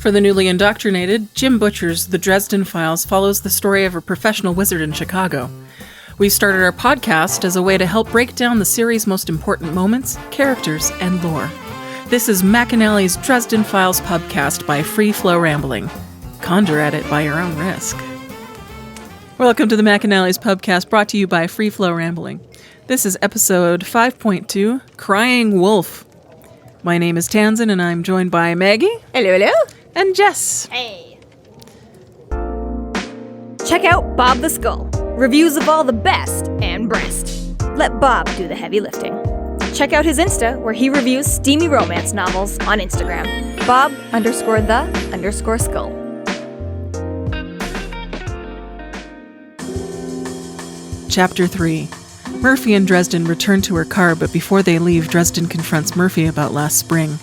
For the newly indoctrinated, Jim Butcher's The Dresden Files follows the story of a professional wizard in Chicago. We started our podcast as a way to help break down the series' most important moments, characters, and lore. This is McAnally's Dresden Files Pubcast by Free Flow Rambling. Conjure at it by your own risk. Welcome to the McAnally's Pubcast, brought to you by Free Flow Rambling. This is episode 5.2, Crying Wolf. My name is Tansenn, and I'm joined by Maggie. Hello, hello. And Jess. Hey. Check out Bob the Skull. Reviews of all the best and breast. Let Bob do the heavy lifting. Check out his Insta, where he reviews steamy romance novels on Instagram. Bob_the_skull. Chapter 3. Murphy and Dresden return to her car, but before they leave, Dresden confronts Murphy about last spring.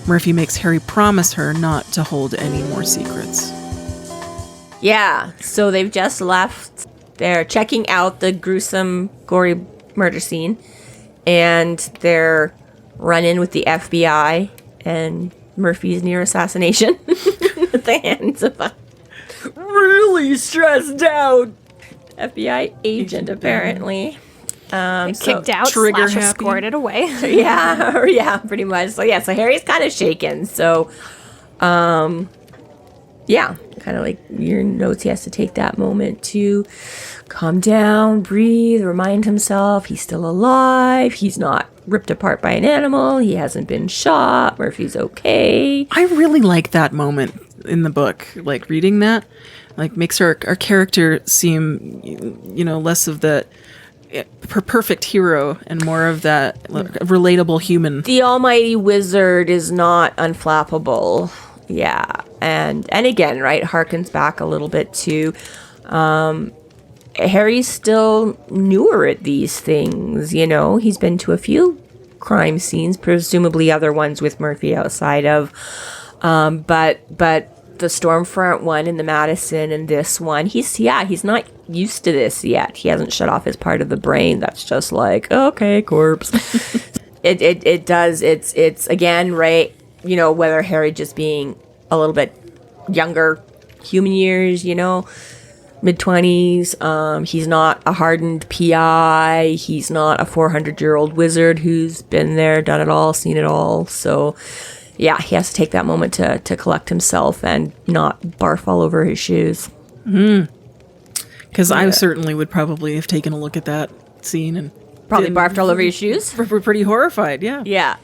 Murphy makes Harry promise her not to hold any more secrets. Yeah, so they've just left. They're checking out the gruesome, gory murder scene, and they're run-in with the FBI and Murphy's near assassination at the hands of a really stressed out FBI agent, apparently. Kicked out, trigger / escorted away. yeah, pretty much. So Harry's kind of shaken. So, kind of like your notes, he has to take that moment to calm down, breathe, remind himself he's still alive. He's not ripped apart by an animal. He hasn't been shot. Murphy's okay. I really like that moment in the book. Like, reading that, like, makes our character seem, less of the perfect hero and more of that relatable human. The almighty wizard is not unflappable. Yeah. And again, right, harkens back a little bit to Harry's still newer at these things, He's been to a few crime scenes, presumably other ones with Murphy outside of but the Stormfront one and the Madison and this one, he's not used to this yet. He hasn't shut off his part of the brain that's just like, okay, corpse. It's again, right, whether Harry just being a little bit younger, human years, mid-20s. He's not a hardened PI. He's not a 400-year-old wizard who's been there, done it all, seen it all. So yeah, he has to take that moment to collect himself and not barf all over his shoes. Because I certainly would probably have taken a look at that scene and probably barfed all over your shoes. We're pretty horrified, yeah. Yeah.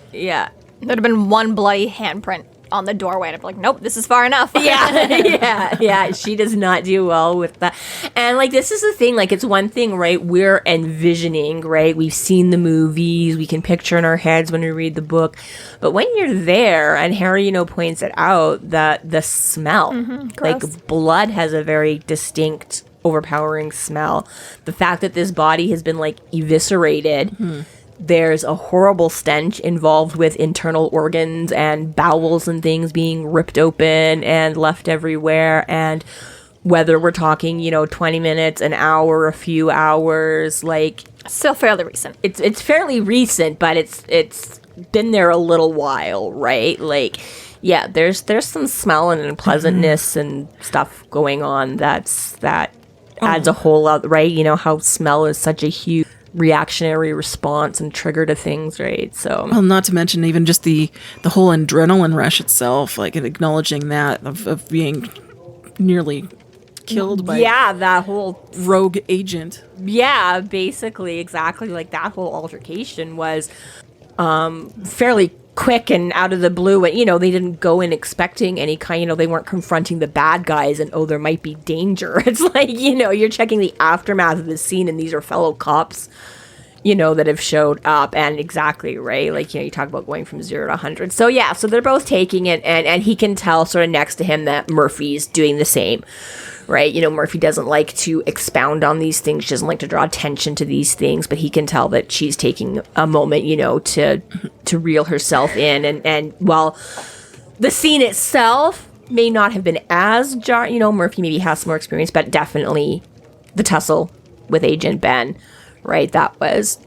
There'd have been one bloody handprint on the doorway, and I'd be like, nope, this is far enough. Yeah. She does not do well with that. And, this is the thing. It's one thing, right, we're envisioning, right? We've seen the movies. We can picture in our heads when we read the book. But when you're there, and Harry, points it out, that the smell, blood has a very distinct, overpowering smell. The fact that this body has been, eviscerated. There's a horrible stench involved with internal organs and bowels and things being ripped open and left everywhere. And whether we're talking, 20 minutes, an hour, a few hours, still fairly recent. It's fairly recent, but it's been there a little while, right? There's some smell and unpleasantness and stuff going on that adds a whole lot, right? How smell is such a huge reactionary response and trigger to things, right? So, well, not to mention even just the whole adrenaline rush itself, and acknowledging that of being nearly killed by that whole rogue agent. Yeah, basically, exactly. That whole altercation was fairly quick and out of the blue, and they didn't go in expecting any kind, they weren't confronting the bad guys and there might be danger. It's you're checking the aftermath of the scene, and these are fellow cops that have showed up. And exactly, right, you talk about going from 0 to 100. So so they're both taking it, and he can tell sort of next to him that Murphy's doing the same, right? Murphy doesn't like to expound on these things. She doesn't like to draw attention to these things, but he can tell that she's taking a moment, to reel herself in. And while the scene itself may not have been as jarring, Murphy maybe has some more experience, but definitely the tussle with Agent Ben, right? That was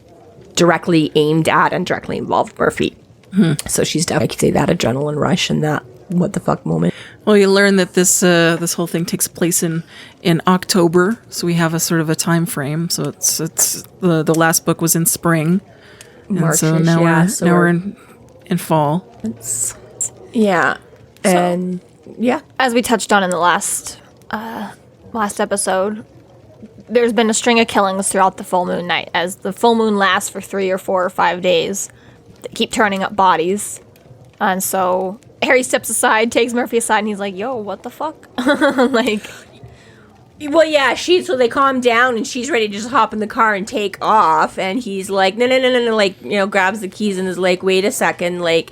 directly aimed at and directly involved Murphy. So she's definitely, I could say, that adrenaline rush and that what the fuck moment. Well, you learn that this whole thing takes place in October, so we have a sort of a time frame. So it's the last book was in spring, and so now we're in fall. As we touched on in the last episode, there's been a string of killings throughout the full moon night. As the full moon lasts for 3 or 4 or 5 days, they keep turning up bodies, and so Harry steps aside, takes Murphy aside, and he's like, yo, what the fuck? Like, well, yeah, so they calm down, and she's ready to just hop in the car and take off, and he's like, no, like, grabs the keys and is like, wait a second, like,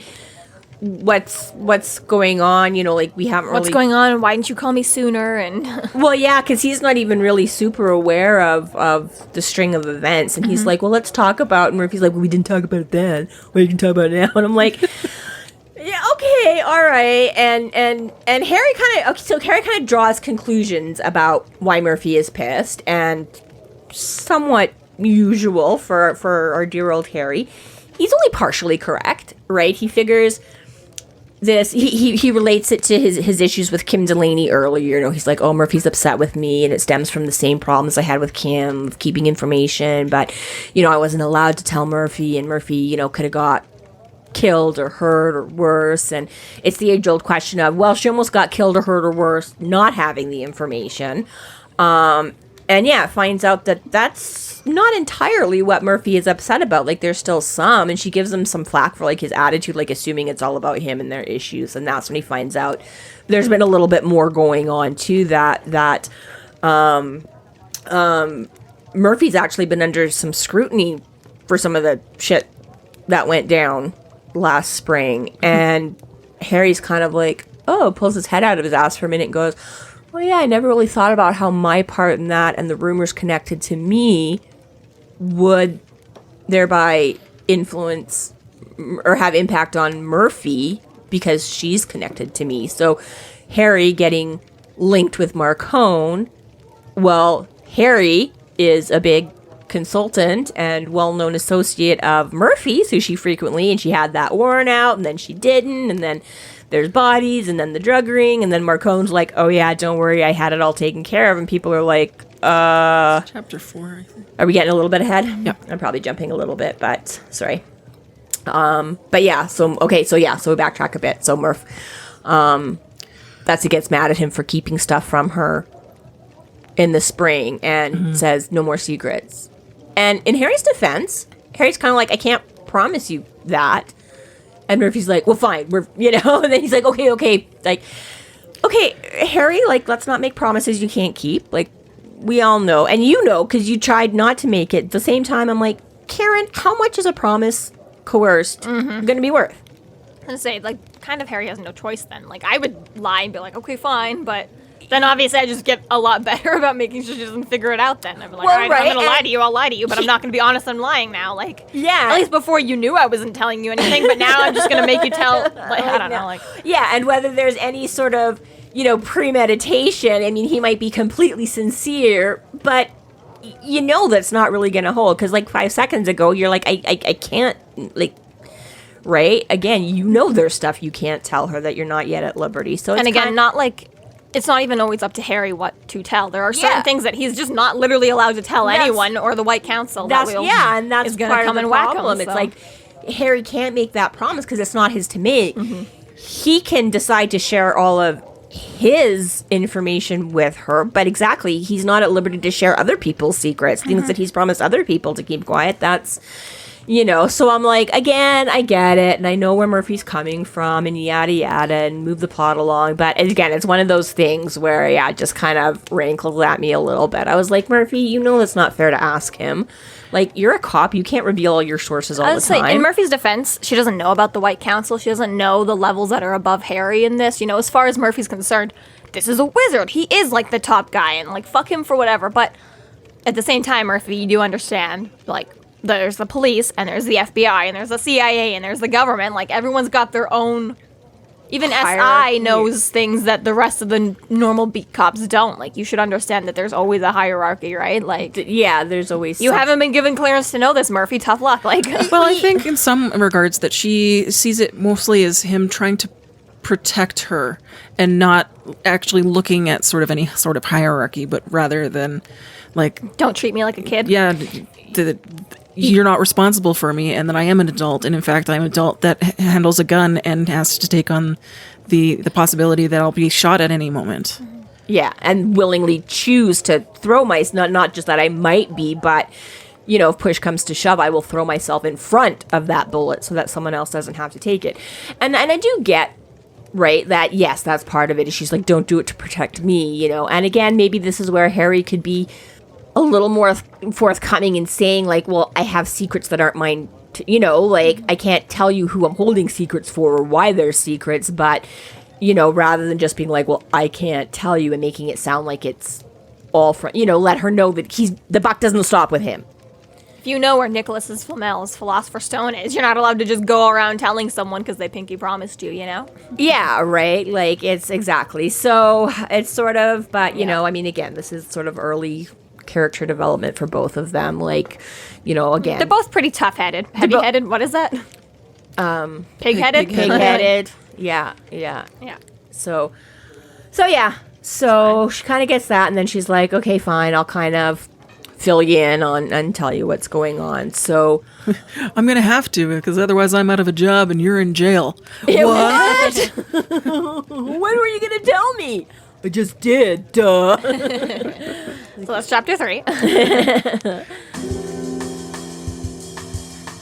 what's going on, like, we haven't really... What's going on, and why didn't you call me sooner, and... Well, yeah, because he's not even really super aware of the string of events, and he's like, well, let's talk about... And Murphy's like, well, we didn't talk about it then. Well, you can talk about it now. And I'm like... Yeah, okay, all right. And Harry kind of draws conclusions about why Murphy is pissed, and somewhat usual for our dear old Harry. He's only partially correct, right? He figures this, he relates it to his issues with Kim Delaney earlier. He's like, oh, Murphy's upset with me, and it stems from the same problems I had with Kim, with keeping information, but, I wasn't allowed to tell Murphy, and Murphy, could have got killed or hurt or worse. And it's the age-old question of, well, she almost got killed or hurt or worse not having the information. And yeah, finds out that that's not entirely what Murphy is upset about. Like, there's still some, and she gives him some flack for, like, his attitude, like, assuming it's all about him and their issues. And that's when he finds out there's been a little bit more going on to that Murphy's actually been under some scrutiny for some of the shit that went down last spring. And Harry's kind of like, pulls his head out of his ass for a minute and goes, well, yeah, I never really thought about how my part in that and the rumors connected to me would thereby influence or have impact on Murphy because she's connected to me. So Harry getting linked with Marcone, well, Harry is a big consultant and well-known associate of Murphy's, who she frequently, and she had that warrant out, and then she didn't, and then there's bodies, and then the drug ring, and then Marcone's like, oh yeah, don't worry, I had it all taken care of, and people are like, Chapter 4, I think. Are we getting a little bit ahead? Yep. I'm probably jumping a little bit, but sorry. But yeah, so we backtrack a bit. So Murph, Betsy gets mad at him for keeping stuff from her in the spring and says, no more secrets. And in Harry's defense, Harry's kind of like, I can't promise you that. And Murphy's like, well, fine. And then he's like, okay. Like, okay, Harry, like, let's not make promises you can't keep. Like, we all know. And because you tried not to make it. At the same time, I'm like, Karen, how much is a promise coerced going to be worth? I'm going to say, like, kind of Harry has no choice then. Like, I would lie and be like, okay, fine, but... Then obviously I just get a lot better about making sure she doesn't figure it out then. I'm like, all right, I'm going to lie to you, I'll lie to you, but I'm not going to be honest, I'm lying now. Like, yeah. At least before you knew I wasn't telling you anything, but now I'm just going to make you tell, like, I don't know, like. Yeah, and whether there's any sort of, premeditation, I mean, he might be completely sincere, but that's not really going to hold, because like 5 seconds ago, you're like, I can't, like, right? Again, there's stuff you can't tell her that you're not yet at liberty. So and again, not like... It's not even always up to Harry what to tell. There are certain things that he's just not literally allowed to tell anyone or the White Council. That's going to come and whack him. It's like Harry can't make that promise because it's not his to make. He can decide to share all of his information with her, but exactly, he's not at liberty to share other people's secrets, things that he's promised other people to keep quiet. That's... so I'm like, again, I get it, and I know where Murphy's coming from, and yada yada, and move the plot along, but again, it's one of those things where, it just kind of rankled at me a little bit. I was like, Murphy, it's not fair to ask him. Like, you're a cop, you can't reveal all your sources all the time. In Murphy's defense, she doesn't know about the White Council, she doesn't know the levels that are above Harry in this, as far as Murphy's concerned, this is a wizard, he is, like, the top guy, and, like, fuck him for whatever, but at the same time, Murphy, you do understand, like, there's the police, and there's the FBI, and there's the CIA, and there's the government. Like, everyone's got their own... Even hierarchy. SI knows things that the rest of the normal beat cops don't. Like, you should understand that there's always a hierarchy, right? Like... Yeah, there's always... You haven't been given clearance to know this, Murphy. Tough luck. Like... Well, I think in some regards that she sees it mostly as him trying to protect her and not actually looking at sort of any sort of hierarchy, but rather than like, Don't treat me like a kid. yeah, you're not responsible for me, and that I am an adult, and in fact I'm an adult that handles a gun and has to take on the possibility that I'll be shot at any moment. Yeah, and willingly choose to throw not just that I might be, but if push comes to shove, I will throw myself in front of that bullet so that someone else doesn't have to take it. And I do get, right, that yes, that's part of it. She's like, don't do it to protect me, And again, maybe this is where Harry could be a little more forthcoming in saying, like, well, I have secrets that aren't mine. I can't tell you who I'm holding secrets for or why they're secrets, but, rather than just being like, well, I can't tell you and making it sound like it's all from, let her know that the buck doesn't stop with him. If you know where Nicholas's Flamel's Philosopher's Stone is, you're not allowed to just go around telling someone because they pinky promised you, Yeah, right. Like, it's exactly. So it's sort of, but, again, this is sort of early character development for both of them. Like, again. They're both pretty tough-headed. Heavy-headed, what is that? Pig-headed? Pig-headed. Yeah. Yeah. So yeah. So she kind of gets that, and then she's like, okay, fine, I'll kind of fill you in on and tell you what's going on. So I'm going to have to, because otherwise I'm out of a job and you're in jail. What? When were you going to tell me? I just did. Duh. So that's chapter 3.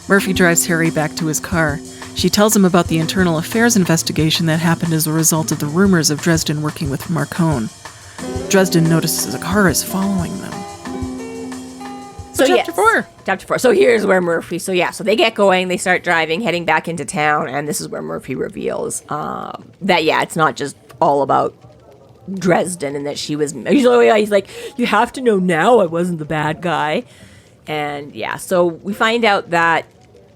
Murphy drives Harry back to his car. She tells him about the internal affairs investigation that happened as a result of the rumors of Dresden working with Marcone. Dresden notices a car is following them. So Chapter 4. Chapter 4. So here's where Murphy, so they get going, they start driving, heading back into town, and this is where Murphy reveals that, it's not just all about Dresden and that he's like, you have to know now I wasn't the bad guy. And so we find out that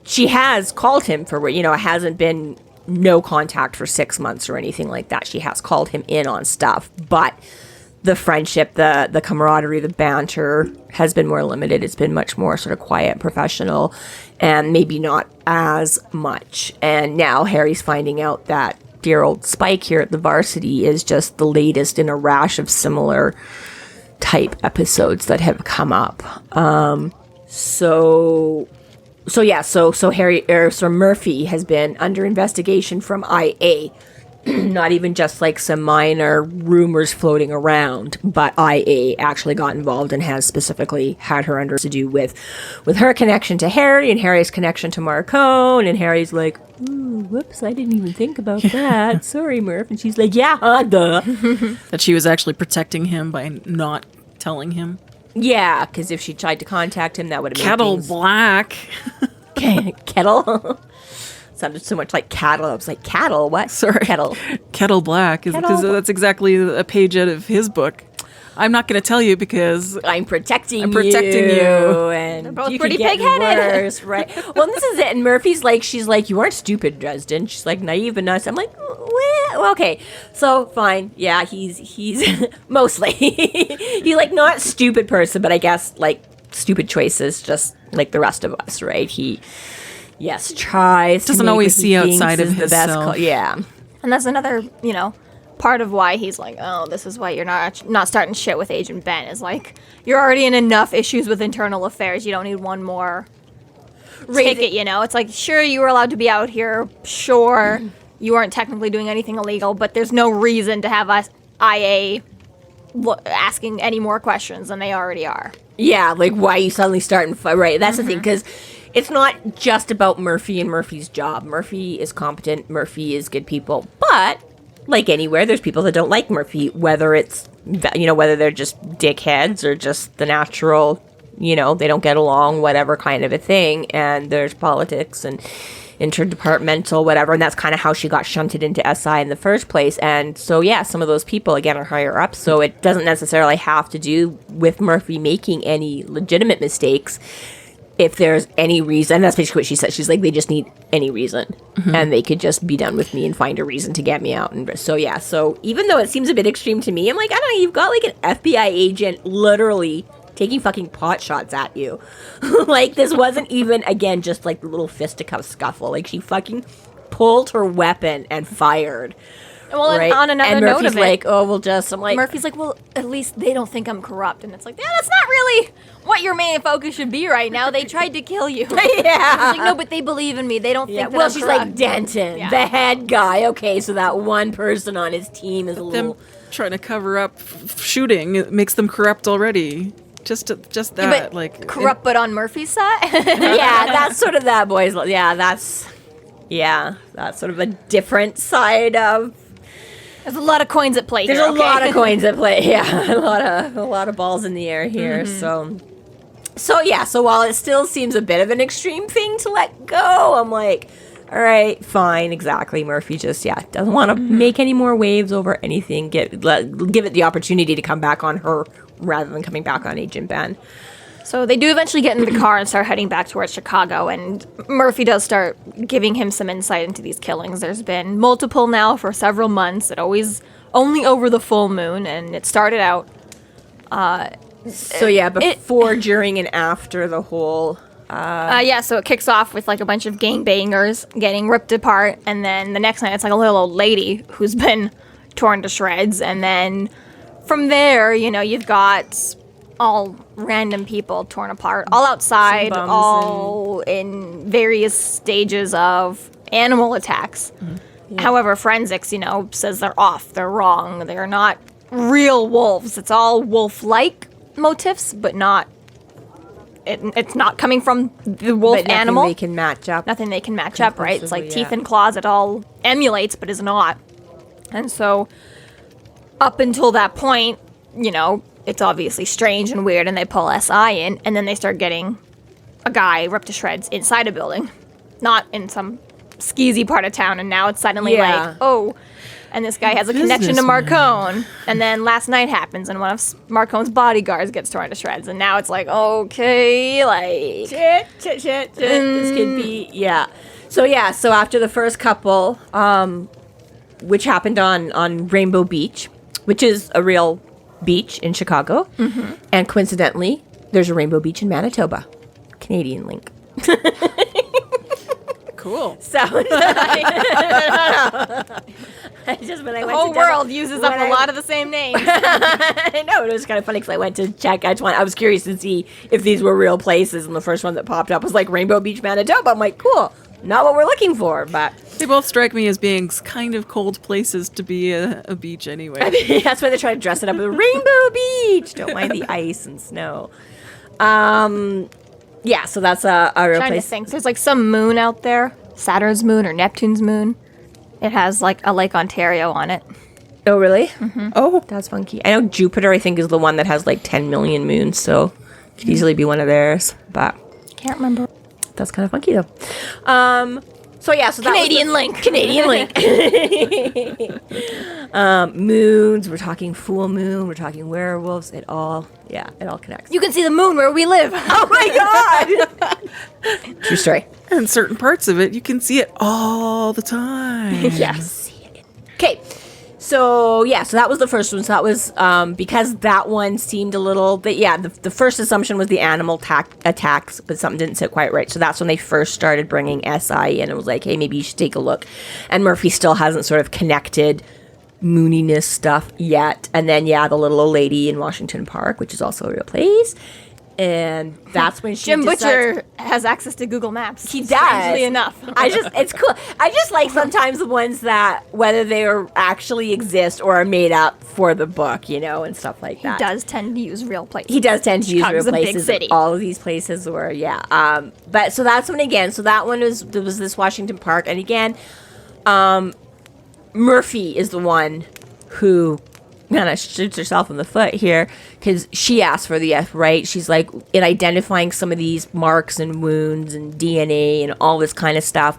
she has called him for, hasn't been no contact for 6 months or anything like that. She has called him in on stuff, but the friendship, the camaraderie, the banter has been more limited. It's been much more sort of quiet, professional, and maybe not as much. And now Harry's finding out that dear old Spike here at the Varsity is just the latest in a rash of similar type episodes that have come up. So Murphy has been under investigation from IA. Not even just like some minor rumors floating around, but IA actually got involved and has specifically had her under to do with her connection to Harry and Harry's connection to Marcone. And Harry's like, ooh, whoops, I didn't even think about that. Sorry, Murph. And she's like, yeah, duh. That she was actually protecting him by not telling him. Yeah, because if she tried to contact him, that would have made Kettle Black. Kettle? Sounded so much like cattle. I was like, cattle? What? Sorry. Kettle. Kettle Black. Because that's exactly a page out of his book. I'm not going to tell you because I'm protecting you. And they're both you pretty could get pig-headed. worse, right? Well, this is it. And Murphy's like, she's like, you aren't stupid, Dresden. She's like, naive and nuts. I'm like, well, okay. So, fine. Yeah, he's mostly. He's like not stupid person, but I guess like stupid choices just like the rest of us, right? He... Yes, tries. Doesn't always see outside of his self. Yeah. And that's another, part of why he's like, oh, this is why you're not starting shit with Agent Ben. Is like, you're already in enough issues with internal affairs. You don't need one more ticket, It's like, sure, you were allowed to be out here. Sure, you weren't technically doing anything illegal, but there's no reason to have us IA asking any more questions than they already are. Yeah, like, why are you suddenly starting... Right, that's the thing, because... It's not just about Murphy and Murphy's job. Murphy is competent. Murphy is good people. But, like anywhere, there's people that don't like Murphy, whether it's, whether they're just dickheads or just the natural, they don't get along, whatever kind of a thing. And there's politics and interdepartmental, whatever. And that's kind of how she got shunted into SI in the first place. And so, some of those people, again, are higher up. So it doesn't necessarily have to do with Murphy making any legitimate mistakes. If there's any reason, that's basically what she said. She's like, they just need any reason. And they could just be done with me and find a reason to get me out. And so, so even though it seems a bit extreme to me, I'm like, I don't know, you've got like an FBI agent literally taking fucking pot shots at you. Like, this wasn't even, again, just like the little fisticuff scuffle. Like, she fucking pulled her weapon and fired. Well, and right? on another and note Murphy's of it, like, oh, we'll just, I'm like, Murphy's like, well, at least they don't think I'm corrupt. And it's like, yeah, that's not really what your main focus should be right now. They tried to kill you. yeah. It's like, no, but they believe in me. They don't think that Well, I'm she's corrupt. like, Denton, Yeah. the head guy. Okay, so that one person on his team is a Them little... trying to cover up shooting, it makes them corrupt already. Just that, but like corrupt, but on Murphy's side. yeah, that's sort of that boys. Yeah, that's sort of a different side of. There's a lot of coins at play. There's here, a okay? lot of coins at play. Yeah, a lot of balls in the air here. So yeah. So while it still seems a bit of an extreme thing to let go, I'm like, all right, fine, exactly. Murphy just doesn't want to make any more waves over anything. Give it the opportunity to come back on her rather than coming back on Agent Ben. So they do eventually get into the car and start heading back towards Chicago, and Murphy does start giving him some insight into these killings. There's been multiple now for several months, it always only over the full moon, and it started out... So yeah, before, during, and after the whole... so it kicks off with like a bunch of gangbangers getting ripped apart, and then the next night it's like a little old lady who's been torn to shreds, and then from there, you've got all random people torn apart, all outside, Some bums all in various stages of animal attacks. Yeah. However, forensics, says they're off, they're wrong, they're not real wolves. It's all wolf-like motifs, but not. It's not coming from the wolf but nothing animal. they can match up. Nothing they can match up, right? It's like Conclusively, teeth and claws. It all emulates, but is not. And so, up until that point, it's obviously strange and weird, and they pull SI in, and then they start getting a guy ripped to shreds inside a building, not in some skeezy part of town, and now it's suddenly like, oh, and this guy has a connection to Marcone, and then last night happens, and one of Marcone's bodyguards gets torn to shreds, and now it's like, okay, like... Shit. This could be, So after the first couple, which happened on Rainbow Beach, which is a real beach in Chicago, and coincidentally, there's a Rainbow Beach in Manitoba. Canadian link. cool. So, the whole world uses up a lot of the same names. I know, it was kind of funny because I went to check. I was curious to see if these were real places, and the first one that popped up was like Rainbow Beach, Manitoba. I'm like, cool, not what we're looking for, but They both strike me as being kind of cold places to be a beach anyway. I mean, that's why they try to dress it up as Rainbow Beach. Don't mind the ice and snow. So that's a real Trying place. to think. There's like some moon out there, Saturn's moon or Neptune's moon. It has like a Lake Ontario on it. Oh, really? Oh, That's funky. I know Jupiter, I think, is the one that has like 10 million moons, so it could easily be one of theirs. But Can't remember. that's kind of funky, though. So that Canadian was link. Canadian link. Moons. We're talking full moon. We're talking werewolves. It all connects. You can see the moon where we live. Oh my god! True story. and certain parts of it, you can see it all the time. Yes. Okay. So that was the first one. So that was because that one seemed a little bit. Yeah, the first assumption was the animal attacks, but something didn't sit quite right. So that's when they first started bringing SI in. It was like, hey, maybe you should take a look. And Murphy still hasn't sort of connected mooniness stuff yet. And then the little old lady in Washington Park, which is also a real place. And that's when she Jim decides- Butcher has access to Google Maps. He does. Strangely enough. It's cool. I just like sometimes the ones that, whether they actually exist or are made up for the book, and stuff like that. He does tend to use real places. He does tend to use real Chicago's a big places. city. All of these places were, but so that's when again. So that one was this Washington Park, and again, Murphy is the one who kind of shoots herself in the foot here because she asked for the F, right? She's like, in identifying some of these marks and wounds and DNA and all this kind of stuff,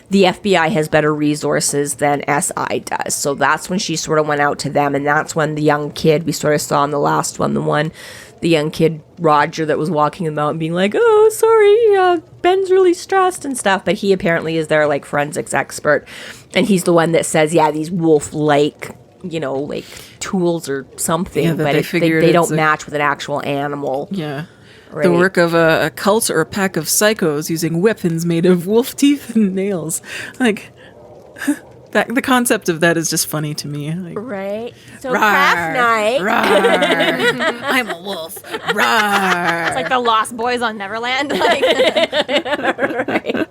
the FBI has better resources than SI does. So that's when she sort of went out to them, and that's when the young kid we sort of saw in the last one, the young kid Roger that was walking them out and being like, oh, sorry, Ben's really stressed and stuff, but he apparently is their like forensics expert, and he's the one that says, these wolf-like like tools or something, Yeah, that but they they figured don't it's a- match with an actual animal. Yeah. Right. The work of a cult or a pack of psychos using weapons made of wolf teeth and nails. Like, The concept of that is just funny to me. Like, Right. So "Rawr, craft night. rawr, I'm a wolf. Rawr. It's like the Lost Boys on Neverland. Like, Right.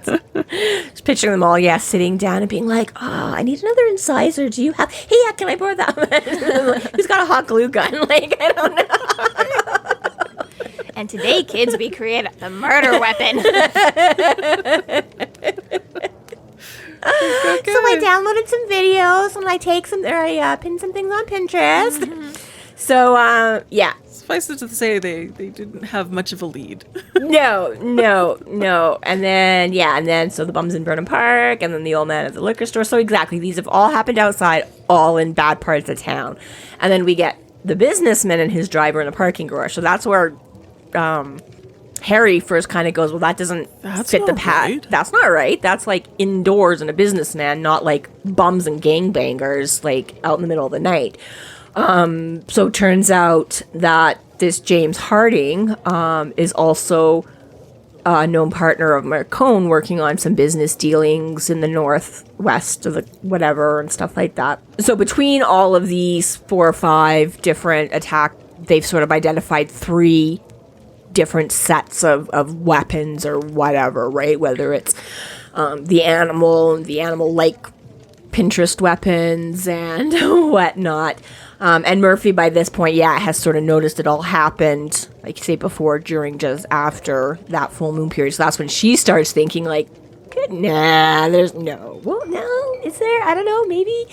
Just picturing them all, sitting down and being like, "Oh, I need another incisor. Do you have? Hey, yeah, can I borrow that one? Who's got a hot glue gun? Like, I don't know." and today, kids, we create the murder weapon. So I downloaded some videos and I pinned some things on Pinterest. So Suffice it to say, they didn't have much of a lead. no. And then so the bums in Burnham Park, and then the old man at the liquor store. So exactly, these have all happened outside, all in bad parts of town. And then we get the businessman and his driver in a parking garage. So that's where Harry first kind of goes, well, that doesn't fit the pat. Right. That's not right. That's like indoors in a businessman, not like bums and gangbangers, like out in the middle of the night. So it turns out that this James Harding is also a known partner of Marcone, working on some business dealings in the northwest of the whatever and stuff like that. So between all of these 4 or 5 different attacks, they've sort of identified 3 different sets of weapons or whatever, right? Whether it's the animal-like Pinterest weapons and whatnot. And Murphy, by this point, has sort of noticed it all happened, like you say before, during just after that full moon period. So that's when she starts thinking, like, there's no. Well, no, is there? I don't know, maybe.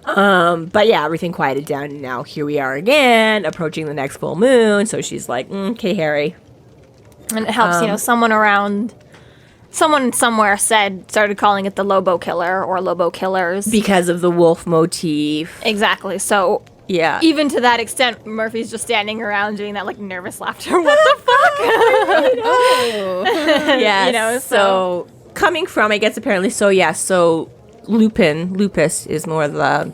But everything quieted down, and now here we are again, approaching the next full moon. So she's like, okay, Harry. And it helps, someone somewhere started calling it the Lobo Killer or Lobo Killers. Because of the wolf motif. Exactly. So, Yeah. even to that extent, Murphy's just standing around doing that, like, nervous laughter. What the fuck? Yeah. So coming from, I guess, apparently, so lupus is more the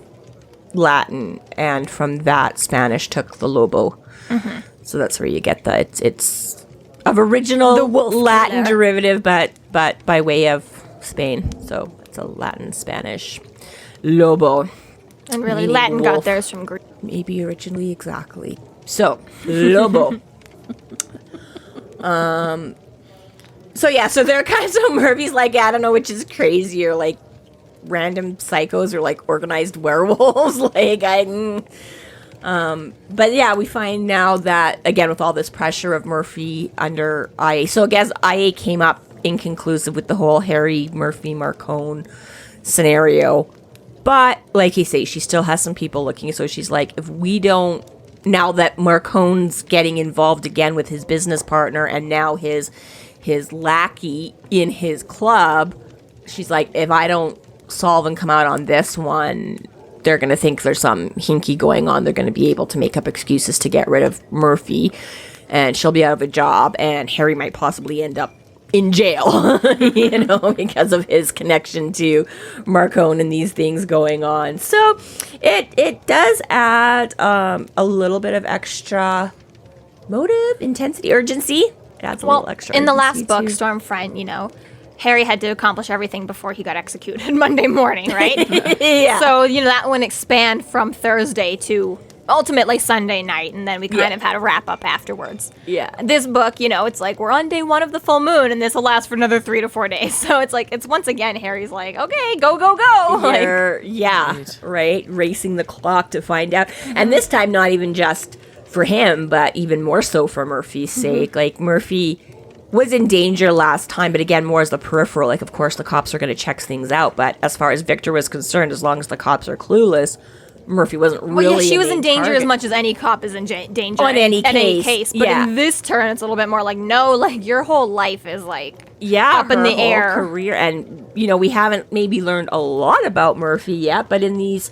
Latin, and from that, Spanish took the lobo. Mm-hmm. So that's where you get it's of original The wolf Latin killer. derivative, but by way of Spain. So it's a Latin Spanish lobo. And really, Meaning Latin wolf. got theirs from Greek. Maybe originally, exactly. So, lobo. So they're kind of, so Murphy's like, I don't know which is crazier, like random psychos or like organized werewolves. But we find now that, again, with all this pressure of Murphy under IA, so I guess IA came up inconclusive with the whole Harry, Murphy, Marcone scenario. But, like you say, she still has some people looking, so she's like, if we don't, now that Marcone's getting involved again with his business partner and now his lackey in his club, she's like, if I don't solve and come out on this one, they're going to think there's some hinky going on. They're going to be able to make up excuses to get rid of Murphy, and she'll be out of a job, and Harry might possibly end up in jail, because of his connection to Marcone and these things going on. So it does add a little bit of extra motive, intensity, urgency. It adds a little extra in the urgency last book, to- Stormfront, Harry had to accomplish everything before he got executed Monday morning, right? Yeah. So, that one expand from Thursday to ultimately Sunday night, and then we kind of had a wrap up afterwards. Yeah. This book, it's like we're on day 1 of the full moon, and this will last for another 3 to 4 days. So it's like, it's once again, Harry's like, okay, go. Right. Racing the clock to find out. And this time, not even just for him, but even more so for Murphy's sake. Like, Murphy was in danger last time, but again, more as the peripheral. Like, of course, the cops are going to check things out, but as far as Victor was concerned, as long as the cops are clueless, Murphy wasn't really. Well, she was in danger target. as much as any cop is in danger On any case. But Yeah. in this turn, it's a little bit more like, no, like your whole life is like up in her the whole air. career, and we haven't maybe learned a lot about Murphy yet, but in these,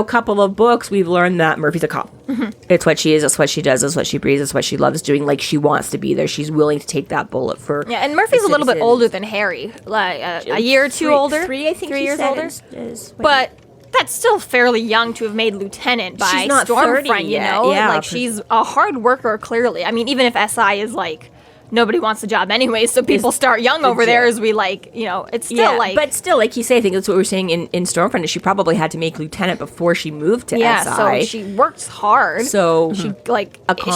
couple of books, we've learned that Murphy's a cop. Mm-hmm. It's what she is. It's what she does. It's what she breathes. It's what she loves doing. Like, she wants to be there. She's willing to take that bullet for. Yeah, and Murphy's a little bit older than Harry, like a year or two older. 3, I think. 3 she years said older. is what But that's still fairly young to have made lieutenant by She's not 30 Stormfront, yet. Yeah, Like, she's a hard worker, clearly. I mean, even if SI is, like, nobody wants the job anyway, so people start young over there as we like, it's still but still, like you say, I think that's what we were saying in Stormfront, is she probably had to make lieutenant before she moved to SI. so she works hard. So she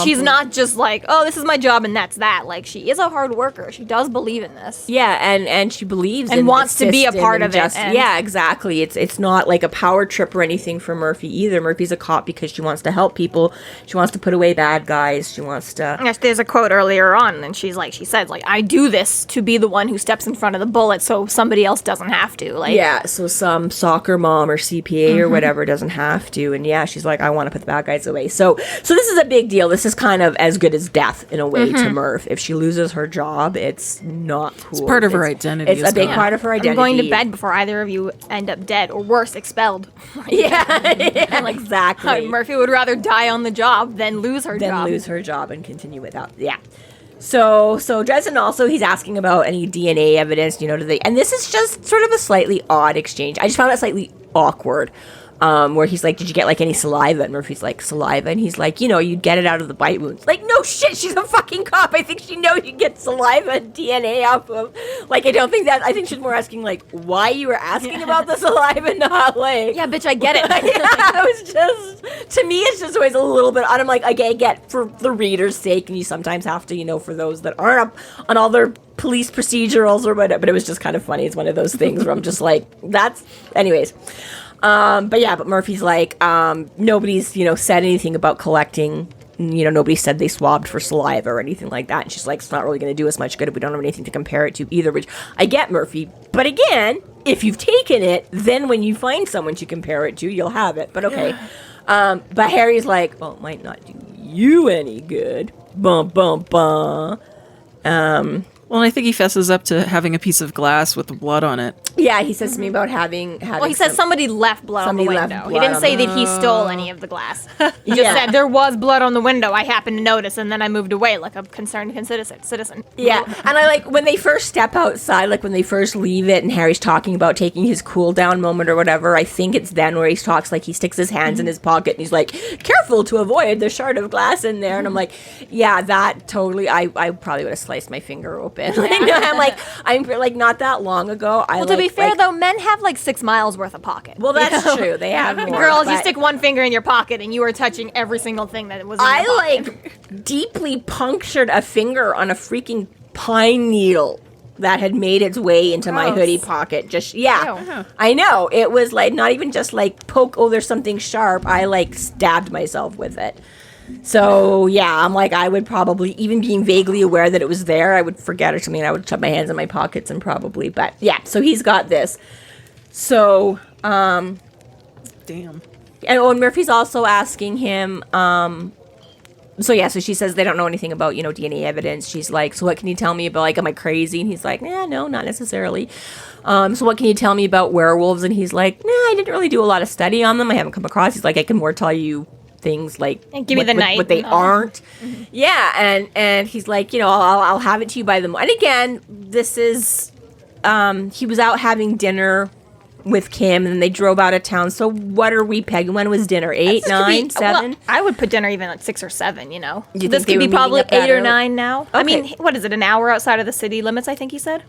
she's not just like, oh, this is my job and that's that. Like, she is a hard worker. She does believe in this. Yeah, and she believes and in wants to be a part of it. Yeah, exactly. It's not like a power trip or anything for Murphy either. Murphy's a cop because she wants to help people. She wants to put away bad guys. She wants to. Yes, there's a quote earlier on, and she says, I do this to be the one who steps in front of the bullet, so somebody else doesn't have to. Like, yeah, so some soccer mom or CPA or whatever doesn't have to, and yeah, she's like, I want to put the bad guys away. So this is a big deal. This is kind of as good as death in a way to Murph. If she loses her job, it's not cool. It's part of her identity. It's a big part of her identity. I'm going to bed before either of you end up dead, or worse, expelled. Yeah, exactly. Murphy would rather die on the job than lose her job and continue without. Yeah. So Dresden also, he's asking about any DNA evidence, do they, and this is just sort of a slightly odd exchange. I just found it slightly awkward. Where he's like, did you get like any saliva? And Murphy's like, saliva? And he's like, you'd get it out of the bite wounds. Like, no shit, she's a fucking cop. I think she knows you get saliva and DNA off of. Like, I think she's more asking like why you were asking about the saliva, not like. Yeah, bitch, I get it. It was just, to me, it's just always a little bit, and I'm like, okay, I get for the reader's sake, and you sometimes have to, for those that aren't up on all their police procedurals or whatever, but it was just kind of funny. It's one of those things where I'm just like, anyways. But Murphy's like, nobody's, said anything about collecting, nobody said they swabbed for saliva or anything like that. And she's like, it's not really going to do us much good if we don't have anything to compare it to either, which I get, Murphy. But again, if you've taken it, then when you find someone to compare it to, you'll have it. But okay. But Harry's like, well, it might not do you any good. Bum, bum, bum. Well, I think he fesses up to having a piece of glass with the blood on it. Yeah, he says to me about having well, he says somebody left blood on the window. He didn't say that he stole any of the glass. He just said there was blood on the window. I happened to notice, and then I moved away like a concerned citizen. Yeah, and I like when they first step outside, like when they first leave it, and Harry's talking about taking his cool down moment or whatever. I think it's then where he talks like he sticks his hands in his pocket and he's like, "Careful to avoid the shard of glass in there." And I'm like, yeah, that totally. I probably would have sliced my finger open. I'm like not that long ago. To be fair though, men have like 6 miles worth of pocket. Well, that's true. They have more. Girls, you stick one finger in your pocket and you are touching every single thing that was in your pocket. Deeply punctured a finger on a freaking pine needle that had made its way into my hoodie pocket. Just I know. It was like not even just like poke, oh, there's something sharp. I like stabbed myself with it. So, yeah, I'm like, I would probably, even being vaguely aware that it was there, I would forget or something, and I would shove my hands in my pockets and probably, but yeah, so he's got this. So, Damn. And Murphy's also asking him, so she says they don't know anything about, DNA evidence. She's like, so what can you tell me about, like, am I crazy? And he's like, no, not necessarily. So what can you tell me about werewolves? And he's like, I didn't really do a lot of study on them. I haven't come across. He's like, I can more tell you things like and give me the night what they aren't. Yeah, and he's like, I'll have it to you by the morning. And again, this is he was out having dinner with Kim and then they drove out of town. So what are we pegging? When was dinner? 8, 9, 7? Well, I would put dinner even at 6 or 7, This could be probably 8 or 9 now. Okay. I mean, what is it, an hour outside of the city limits, I think he said?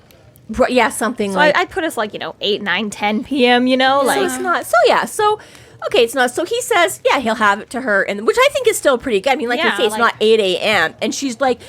Yeah, something so like I'd put us like, 8, 9, 10 p.m., like it's not. Okay, it's not. So he says, he'll have it to her, and which I think is still pretty good. I mean, like I say, it's not 8 a.m. And she's like,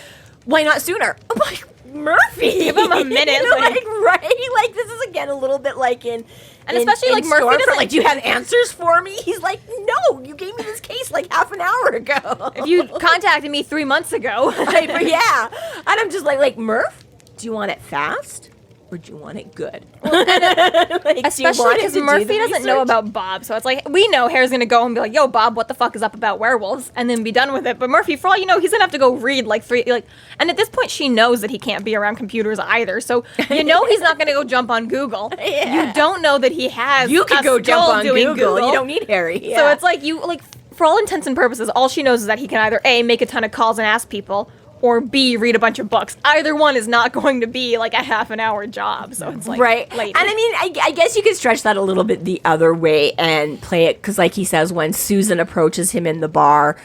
why not sooner? I'm like, Murphy, give him a minute. Right? Like, this is again a little bit like especially like Murphy doesn't like, do you have answers for me? He's like, no, you gave me this case like half an hour ago. If you contacted me 3 months ago. Yeah. And I'm just like, Murph, do you want it fast? Or do you want it good? Especially because Murphy doesn't know about Bob. So it's like, we know Harry's going to go and be like, yo, Bob, what the fuck is up about werewolves? And then be done with it. But Murphy, for all you know, he's going to have to go read and at this point she knows that he can't be around computers either. So he's not going to go jump on Google. Yeah. You don't know that he has You could go jump on Google. You don't need Harry. Yeah. So it's like for all intents and purposes, all she knows is that he can either A, make a ton of calls and ask people, or B, read a bunch of books. Either one is not going to be like a half an hour job. So it's like late. And I mean, I guess you could stretch that a little bit the other way and play it. Because like he says, when Susan approaches him in the bar,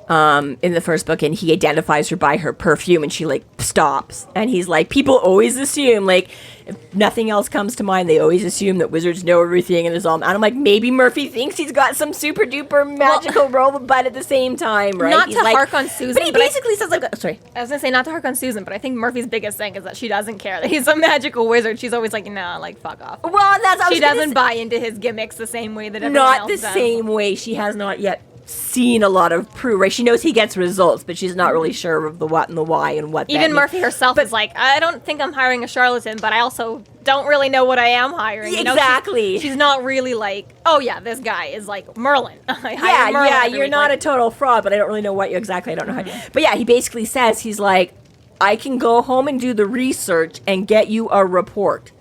in the first book, and he identifies her by her perfume, and she like stops, and he's like, people always assume, like, if nothing else comes to mind, they always assume that wizards know everything and is all. And I'm like, maybe Murphy thinks he's got some super duper magical robot, but at the same time, right? Not he's to like, hark on Susan, but he basically says like, sorry. I was gonna say not to hark on Susan, but I think Murphy's biggest thing is that she doesn't care that he's a magical wizard. She's always like, nah, like fuck off. Well, she doesn't buy into his gimmicks the same way that everyone not else the does. same way. She has not yet seen a lot of proof, right? She knows he gets results, but she's not really sure of the what and the why and what. Even Murphy herself is like, I don't think I'm hiring a charlatan, but I also don't really know what I am hiring. You know, exactly. She's not really like, oh yeah, this guy is like Merlin. You're not a total fraud, but I don't really know what you exactly. I don't know how. But yeah, he basically says, he's like, I can go home and do the research and get you a report.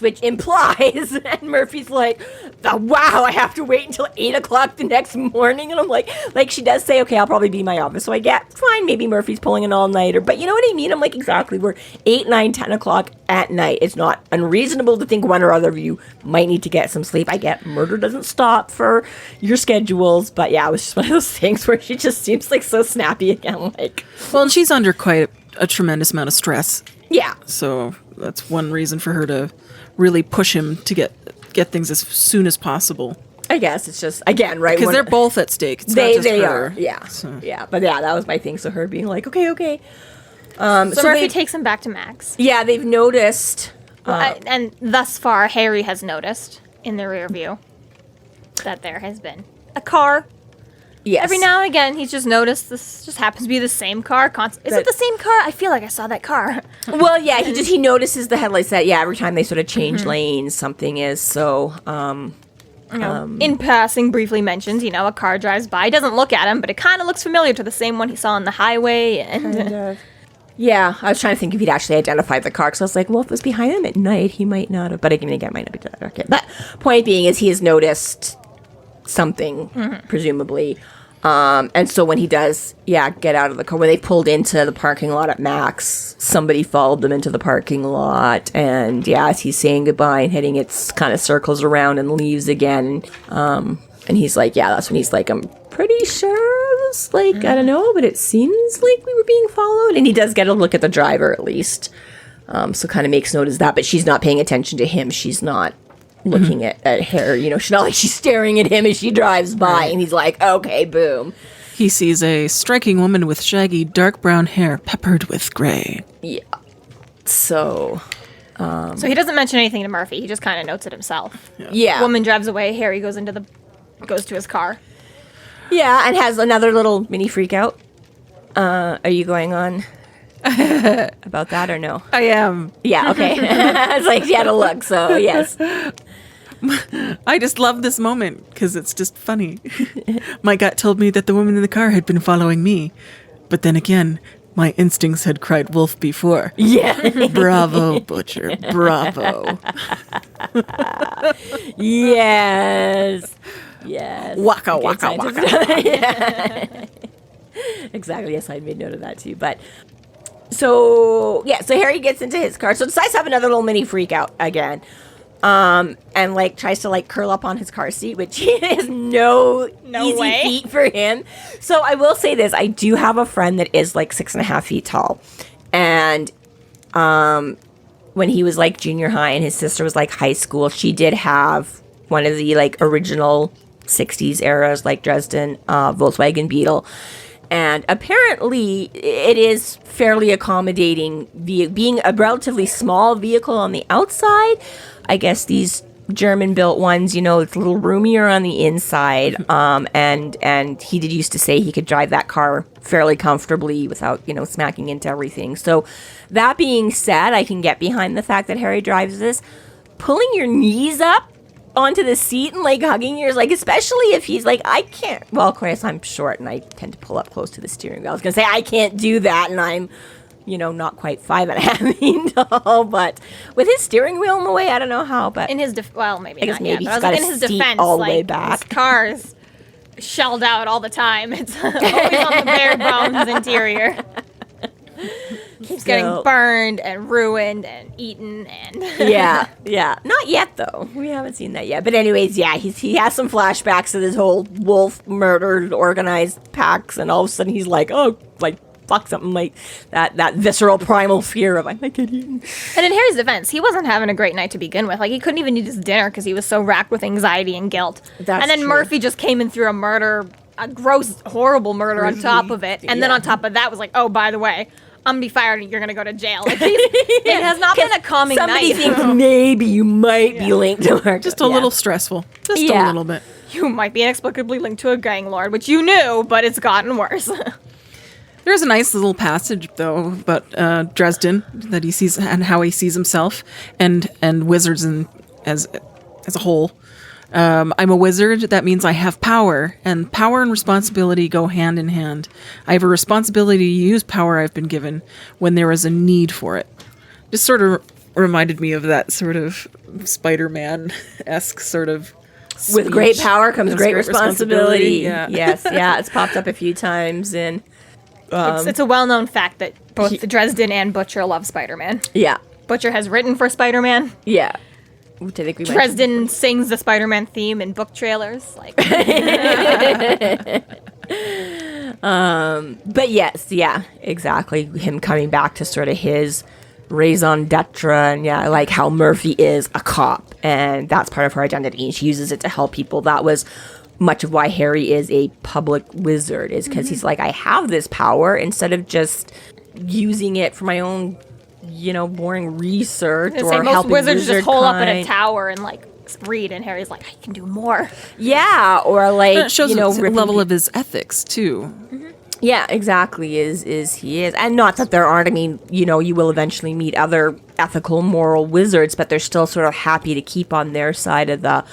Which implies, and Murphy's like, wow, I have to wait until 8 o'clock the next morning. And I'm like she does say, okay, I'll probably be in my office. So I get, fine, maybe Murphy's pulling an all-nighter. But you know what I mean? I'm like, exactly, we're 8, 9, 10 o'clock at night. It's not unreasonable to think one or other of you might need to get some sleep. I get murder doesn't stop for your schedules. But yeah, it was just one of those things where she just seems like so snappy again. Like, Well, and she's under quite a tremendous amount of stress. yeah. So that's one reason for her to really push him to get things as soon as possible. I guess it's just, again, right? Because they're both at stake. It's not They just her. are, yeah. So. Yeah, but yeah, that was my thing. So her being like, okay. So Murphy they- takes him back to Max. Yeah, they've noticed. And thus far, Harry has noticed in the rear view that there has been a car. Yes. Every now and again, he's just noticed this just happens to be the same car. Is it the same car? I feel like I saw that car. Well, yeah, he notices the headlights that, yeah, every time they sort of change lanes, something is. So, in passing, briefly mentions, a car drives by. He doesn't look at him, but it kind of looks familiar to the same one he saw on the highway. And yeah, I was trying to think if he'd actually identified the car, because I was like, well, if it was behind him at night, he might not have. But again, might not be that. Okay. But point being is he has noticed something, presumably. And so when he does, get out of the car, when they pulled into the parking lot at Max, somebody followed them into the parking lot. And as he's saying goodbye and heading, it's kind of circles around and leaves again. And he's like, that's when he's like, I'm pretty sure this, like, I don't know, but it seems like we were being followed. And he does get a look at the driver at least. So kind of makes note of that, but she's not paying attention to him. She's not looking at her, she's not like she's staring at him as she drives by, and he's like, okay, boom. He sees a striking woman with shaggy, dark brown hair peppered with gray. Yeah. So he doesn't mention anything to Murphy. He just kind of notes it himself. yeah. Woman drives away. Harry goes to his car. Yeah, and has another little mini freak out. Are you going on about that or no? I am. Yeah, okay. It's like she had a look, so yes. I just love this moment because it's just funny. My gut told me that the woman in the car had been following me. But then again, my instincts had cried wolf before. Yeah. Bravo, Butcher. Bravo. Yes. Yes. Waka, Okay, waka, excited. waka. Yeah. Exactly. Yes, I made note of that too. But so Harry gets into his car. So decides to have another little mini freak out again. And like tries to like curl up on his car seat, which is no easy way. feat for him. So I will say this: I do have a friend that is like 6.5 feet tall, and when he was like junior high and his sister was like high school, she did have one of the like original 60s eras like Dresden Volkswagen Beetle. And apparently it is fairly accommodating, being a relatively small vehicle on the outside. I guess these German-built ones, it's a little roomier on the inside. And he did used to say he could drive that car fairly comfortably without, smacking into everything. So that being said, I can get behind the fact that Harry drives this. Pulling your knees up onto the seat and like hugging yours, like especially if he's like, I can't, well, of course I'm short and I tend to pull up close to the steering wheel. I was gonna say I can't do that, and I'm not quite 5.5 feet tall, but with his steering wheel in the way, I don't know how. But In his maybe I guess not maybe yet, he's but I got was in a his seat defense, all the way like, back. his car's shelled out all the time. It's always on the bare bones interior. Keeps getting burned and ruined and eaten and yeah. Not yet though. We haven't seen that yet. But anyways, yeah, he has some flashbacks to this whole wolf murdered organized packs, and all of a sudden he's like, oh, like fuck something, like that visceral primal fear of I might get eaten. And in Harry's defense, he wasn't having a great night to begin with. Like, he couldn't even eat his dinner because he was so racked with anxiety and guilt. That's and then true. Murphy just came in through a gross, horrible murder on top of it. And then on top of that was like, oh, by the way, I'm gonna be fired and you're gonna go to jail. Like, it has not been a calming Somebody night. thinks maybe you might be linked to her. Just a little stressful. Just a little bit. You might be inexplicably linked to a gang lord, which you knew, but it's gotten worse. There's a nice little passage, though, about Dresden, that he sees and how he sees himself and wizards as a whole. I'm a wizard. That means I have power, and power and responsibility go hand in hand. I have a responsibility to use power I've been given when there is a need for it. Just sort of reminded me of that sort of Spider-Man-esque sort of speech. With great power comes great responsibility. Yeah. Yes, yeah, it's popped up a few times, and It's a well-known fact that both Dresden and Butcher love Spider-Man. yeah. Butcher has written for Spider-Man. Yeah. Which I think we Dresden sings the Spider-Man theme in book trailers. Like, but yes, yeah, exactly. Him coming back to sort of his raison d'etre, and yeah, like how Murphy is a cop, and that's part of her identity, and she uses it to help people. That was much of why Harry is a public wizard, is because he's like, I have this power instead of just using it for my own, boring research or most helping wizards just hole up in a kind. tower and like read, and Harry's like, I can do more. Yeah, or like, And it shows the ripping level of his ethics, too. Yeah, exactly. Is he is, and not that there aren't. I mean, you will eventually meet other ethical, moral wizards, but they're still sort of happy to keep on their side of the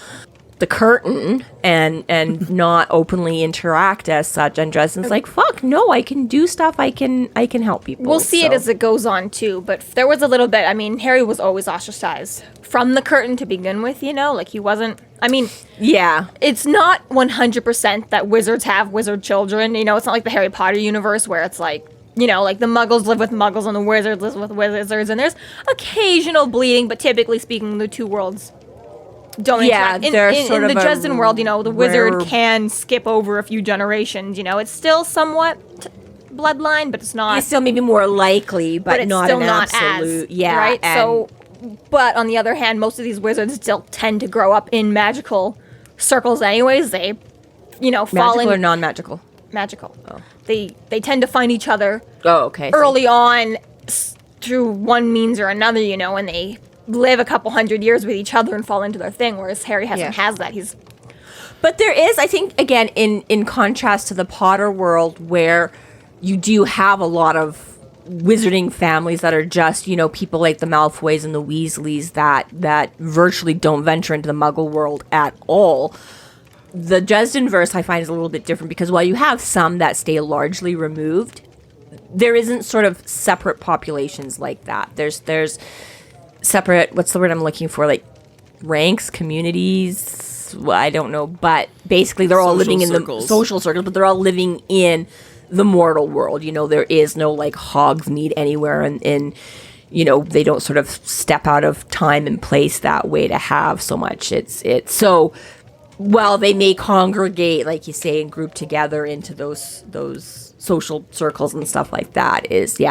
curtain and not openly interact as such. And Dresden's like, fuck no, I can do stuff. I can help people. We'll see it as it goes on too, but there was a little bit. I mean, Harry was always ostracized from the curtain to begin with. Like he wasn't. I mean, yeah, it's not 100% that wizards have wizard children. It's not like the Harry Potter universe where it's like, like the Muggles live with Muggles and the wizards live with wizards, and there's occasional bleeding, but typically speaking, the two worlds don't interact. In the Dresden world, the wizard can skip over a few generations. It's still somewhat bloodline, but it's not. It's still maybe more likely, but it's not still an not absolute. as, yeah, right. and So, but on the other hand, most of these wizards still tend to grow up in magical circles. Anyways, they, fall magical in or non-magical. magical. Oh. They tend to find each other. Oh, okay. Early on, through one means or another, and they live a couple hundred years with each other and fall into their thing, whereas Harry has that. But there is, I think, again, in contrast to the Potter world, where you do have a lot of wizarding families that are just, people like the Malfoys and the Weasleys that virtually don't venture into the Muggle world at all. The Dresden verse I find is a little bit different, because while you have some that stay largely removed, there isn't sort of separate populations like that. There's separate, what's the word I'm looking for, like ranks, communities, well, I don't know, but basically they're all living in the social circles, but they're all living in the mortal world. There is no like Hogsmeade anywhere, and they don't sort of step out of time and place that way to have so much. It's so, while they may congregate, like you say, and group together into those social circles and stuff like that,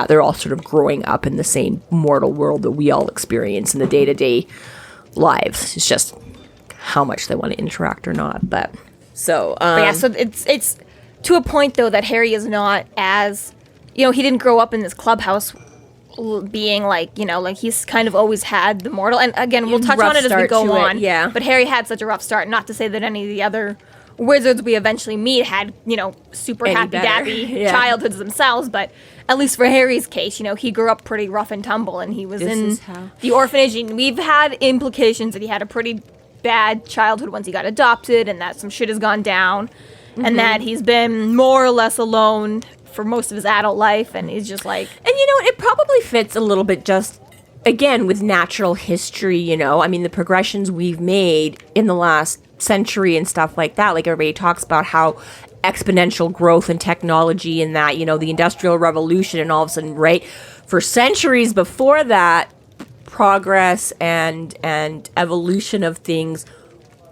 they're all sort of growing up in the same mortal world that we all experience in the day-to-day lives. It's just how much they want to interact or not. But so it's to a point though that Harry is not as, he didn't grow up in this clubhouse being like, like he's kind of always had the mortal, and again we'll touch on it as we go on. Yeah, but Harry had such a rough start. Not to say that any of the other wizards we eventually meet had, super happy-dappy childhoods themselves, but at least for Harry's case, he grew up pretty rough and tumble, and he was in the orphanage, and we've had implications that he had a pretty bad childhood once he got adopted, and that some shit has gone down, and that he's been more or less alone for most of his adult life, and he's just like... And it probably fits a little bit just, again, with natural history, I mean, the progressions we've made in the last century and stuff like that, like everybody talks about how exponential growth in technology and that, the Industrial Revolution and all of a sudden, right? For centuries before that, progress and evolution of things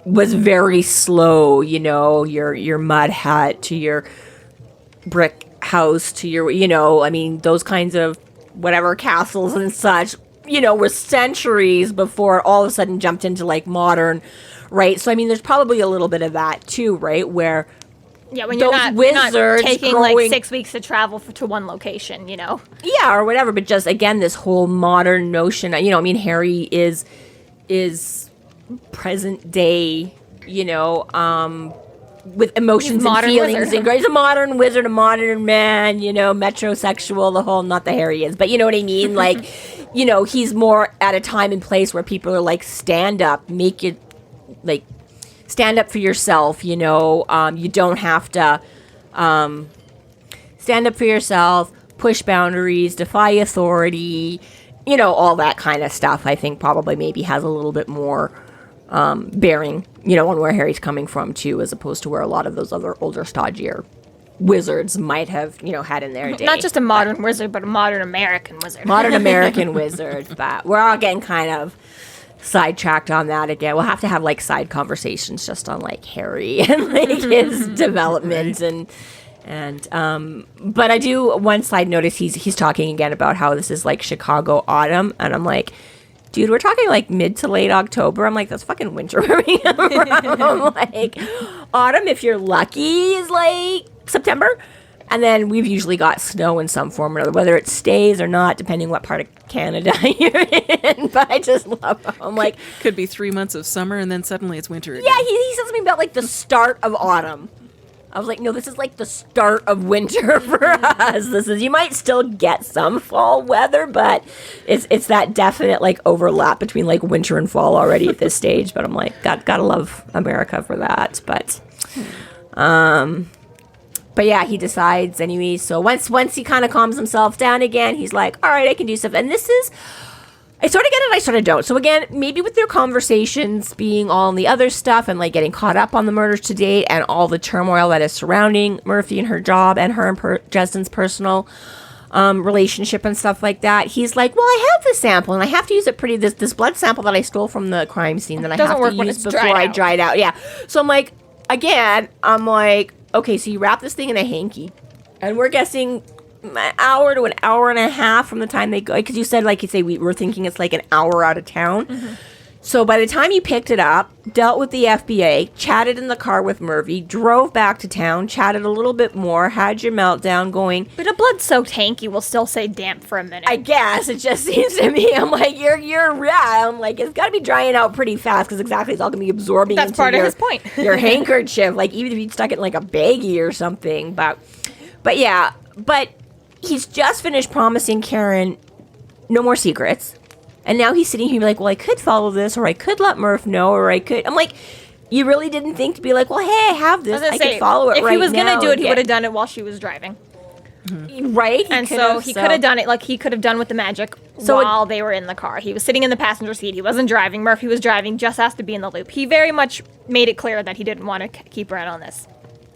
was very slow, your mud hut to your brick house to your, those kinds of whatever castles and such, were centuries before all of a sudden jumped into like modern, right? So, there's probably a little bit of that too, right? Where when you're not taking like 6 weeks to travel to one location, Yeah, or whatever. But just, again, this whole modern notion, Harry is present day, with emotions and feelings. And he's a modern wizard, a modern man, metrosexual, the whole, not the Harry is, but you know what I mean? Like, he's more at a time and place where people are like, stand up, make it, like, stand up for yourself, you don't have to stand up for yourself, push boundaries, defy authority, all that kind of stuff. I think probably maybe has a little bit more bearing, on where Harry's coming from too, as opposed to where a lot of those other older, stodgier wizards might have, had in their day. Not just a modern wizard, but a modern American wizard. Modern American wizard, but we're all getting kind of sidetracked on that again. We'll have to have like side conversations just on like Harry and like his development and but I do, one side notice, he's talking again about how this is like Chicago autumn, and I'm like, dude, we're talking like mid to late October. I'm like, that's fucking winter where we come from. Like, autumn, if you're lucky, is like September. And then we've usually got snow in some form or another, whether it stays or not, depending what part of Canada you're in. But I just love how I'm like... Could be 3 months of summer and then suddenly it's winter again. Yeah, he said something about like the start of autumn. I was like, no, this is like the start of winter for us. You might still get some fall weather, but it's that definite like overlap between like winter and fall already at this stage. But I'm like, gotta love America for that. But yeah, he decides anyway. So once he kind of calms himself down again, he's like, all right, I can do stuff. And this is, I sort of get it, I sort of don't. So again, maybe with their conversations being all in the other stuff and like getting caught up on the murders to date and all the turmoil that is surrounding Murphy and her job and her and Dresden's personal relationship and stuff like that, he's like, well, I have this sample and I have to use it this blood sample that I stole from the crime scene that I have to use before I dry it out. Yeah. So I'm like, okay, so you wrap this thing in a hanky, and we're guessing an hour to an hour and a half from the time they go, because you said, like you say, we were thinking it's like an hour out of town. Mm-hmm. So by the time you picked it up, dealt with the FBA, chatted in the car with Murphy, drove back to town, chatted a little bit more, had your meltdown going. But a blood-soaked hanky will still stay damp for a minute. I guess. It just seems to me, I'm like, you're right. I'm like, it's got to be drying out pretty fast, because exactly, it's all going to be absorbing That's into part of his point. your handkerchief. Like, even if you stuck it in like a baggie or something. But yeah, but he's just finished promising Karen no more secrets. And now he's sitting here like, well, I could follow this, or I could let Murph know, or I could. I'm like, you really didn't think to be like, well, hey, I have this. I could follow it right now. If he was going to do it, he would have done it while she was driving. Mm-hmm. Right? And so he could have done it like he could have done with the magic while they were in the car. He was sitting in the passenger seat. He wasn't driving. Murphy was driving. Just has to be in the loop. He very much made it clear that he didn't want to keep her in on this.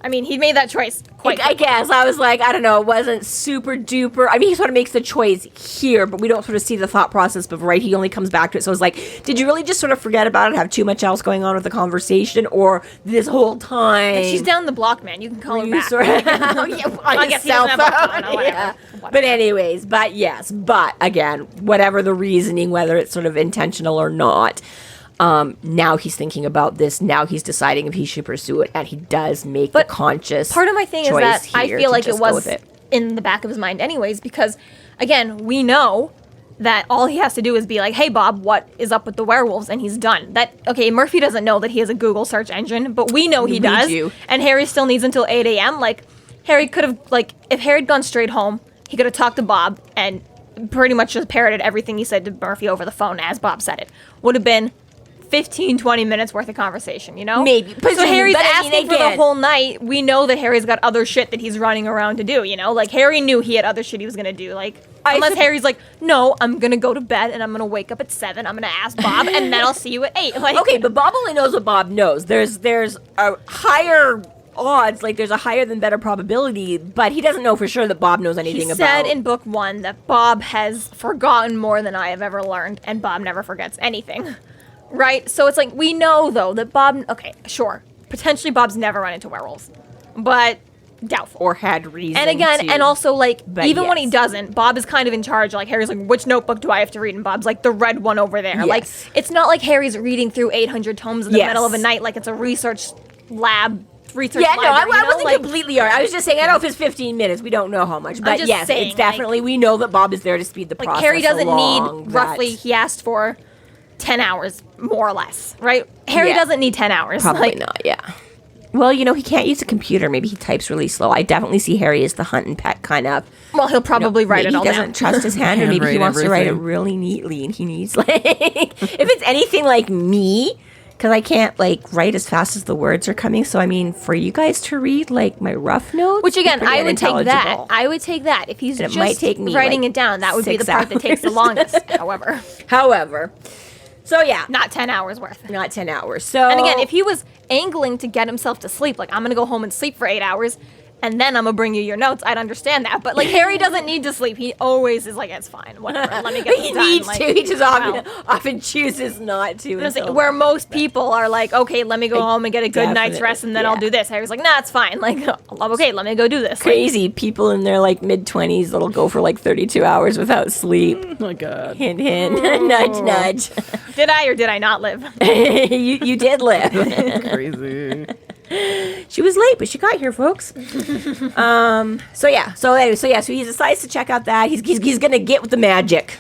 I mean, he made that choice quite I guess. I was like, I don't know, it wasn't super duper. I mean, he sort of makes the choice here, but we don't sort of see the thought process before, right? He only comes back to it. So it's like, did you really just sort of forget about it, have too much else going on with the conversation, or this whole time? And she's down the block, man. You can call her back. I guess he doesn't have a phone or whatever. Yeah. But anyways, but yes. But again, whatever the reasoning, whether it's sort of intentional or not, now he's thinking about this. Now he's deciding if he should pursue it, and he does make the conscious. Part of my thing is that I feel like it was in the back of his mind, anyways, because again, we know that all he has to do is be like, "Hey, Bob, what is up with the werewolves?" And he's done. Murphy doesn't know that he has a Google search engine, but we know he does. And Harry still needs until 8 a.m. Like, Harry could have, if Harry had gone straight home, he could have talked to Bob and pretty much just parroted everything he said to Murphy over the phone as Bob said it. Would have been 15, 20 minutes worth of conversation, you know? Maybe. So Harry's asking for the whole night. We know that Harry's got other shit that he's running around to do, you know? Like, Harry knew he had other shit he was going to do. Like, Unless Harry's like, no, I'm going to go to bed and I'm going to wake up at 7. I'm going to ask Bob and then I'll see you at 8. Like, okay, but Bob only knows what Bob knows. There's a higher odds, like there's a higher than better probability, but he doesn't know for sure that Bob knows anything about. He said in book 1 that Bob has forgotten more than I have ever learned, and Bob never forgets anything. Right? So it's like, we know, though, that Bob... Okay, sure. Potentially Bob's never run into werewolves. But doubtful. Or had reason And again, to. and also, like, even when he yes. doesn't, Bob is kind of in charge. Like, Harry's like, which notebook do I have to read? And Bob's like, the red one over there. Yes. Like, it's not like Harry's reading through 800 tomes in the Yes. middle of a night like it's a research lab... Yeah, no, I wasn't like, completely. I was just saying. I don't know if it's 15 minutes. We don't know how much, but just yes, saying, it's definitely. We know that Bob is there to speed the process Harry doesn't along. need roughly. He asked for 10 hours, more or less, right? Harry doesn't need 10 hours. Probably not. Yeah. Well, he can't use a computer. Maybe he types really slow. I definitely see Harry as the hunt and peck kind of. Well, he'll probably write it all He down. doesn't trust his hand, or maybe he wants to write it really neatly, and he needs if it's anything like me. Because I can't, write as fast as the words are coming. So, I mean, for you guys to read, my rough notes... Which, again, I would take that. I would take that. If he's just might take me, writing it down, that would be the part that takes the longest, However. So, yeah. Not 10 hours worth. Not 10 hours. So... And again, if he was angling to get himself to sleep, I'm going to go home and sleep for 8 hours... and then I'm going to bring you your notes, I'd understand that. But, Harry doesn't need to sleep. He always is like, it's fine, whatever, let me get this done. He needs to. He just often chooses not to. Where most people are like, okay, let me go home and get a good night's rest, and then I'll do this. Harry's like, nah, it's fine. Okay, let me go do this. Crazy people in their, mid-20s that'll go for, 32 hours without sleep. Oh, my God. Hint, hint. Nudge, nudge. Did I or did I not live? You did live. Crazy. She was late, but she got here, folks. So he decides to check out that. He's gonna get with the magic.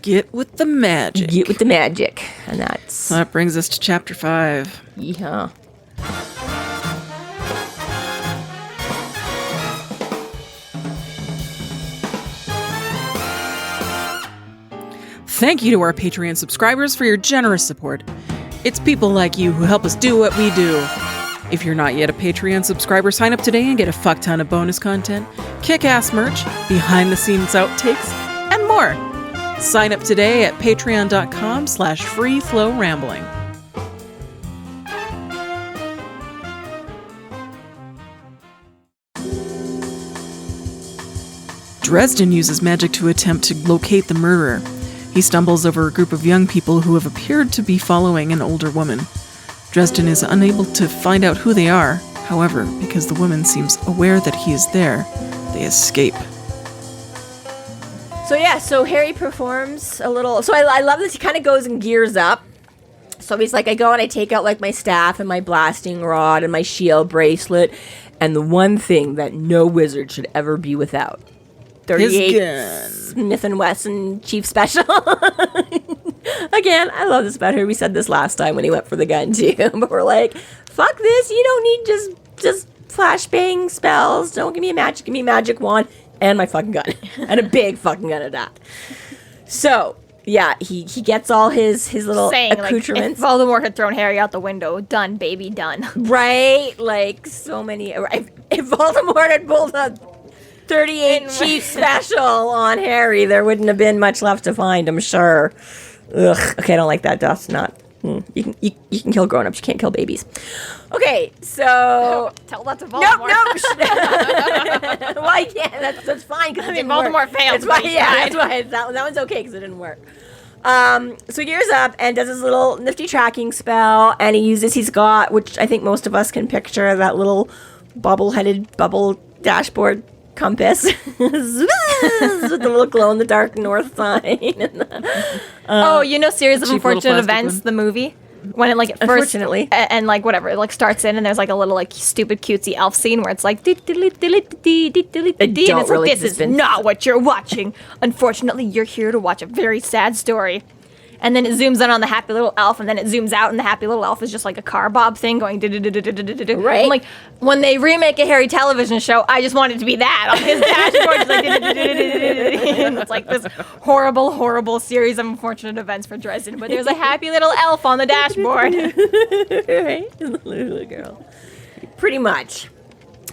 Get with the magic. Get with the magic. And that's... That brings us to chapter 5. Yeah. Thank you to our Patreon subscribers for your generous support. It's people like you who help us do what we do. If you're not yet a Patreon subscriber, sign up today and get a fuck ton of bonus content, kick-ass merch, behind-the-scenes outtakes, and more. Sign up today at patreon.com/freeflowrambling. Dresden uses magic to attempt to locate the murderer. He stumbles over a group of young people who have appeared to be following an older woman. Dresden is unable to find out who they are. However, because the woman seems aware that he is there, they escape. So Harry performs a little... So I love this. He kind of goes and gears up. So he's like, I go and I take out, my staff and my blasting rod and my shield bracelet. And the one thing that no wizard should ever be without. 38 His gun. Smith & Wesson Chief Special. Again, I love this about her. We said this last time when he went for the gun too. But we're like, fuck this. You don't need just flashbang spells. Don't give me a magic wand and my fucking gun. And a big fucking gun at that. So, yeah, he gets all his little accoutrements. If Voldemort had thrown Harry out the window, done, baby, done. Right? So many. If Voldemort had pulled a 38 Chief Special on Harry, there wouldn't have been much left to find, I'm sure. Ugh. Okay, I don't like that. That's not... You can kill grown-ups. You can't kill babies. Okay, so... Tell that to Voldemort. No. Why can't? That's fine, because Voldemort failed. That's why. That one's okay, because it didn't work. So he gears up and does his little nifty tracking spell, and he's got, which I think most of us can picture, that little bubble-headed bubble dashboard compass with the little glow-in-the-dark north sign. Series of Unfortunate Events, one. the movie? When it at first... Unfortunately. And whatever, it starts in and there's a little stupid cutesy elf scene where it's and it's really this is not what you're watching. Unfortunately, you're here to watch a very sad story. And then it zooms in on the happy little elf, and then it zooms out, and the happy little elf is just a car bob thing going do-do-do-do-do-do-do-do. Right. I'm like, when they remake a Harry television show, I just want it to be that on his dashboard. Just do-do-do-do-do-do-do. It's this horrible, horrible series of unfortunate events for Dresden. But there's a happy little elf on the dashboard. Right? Little girl. Pretty much.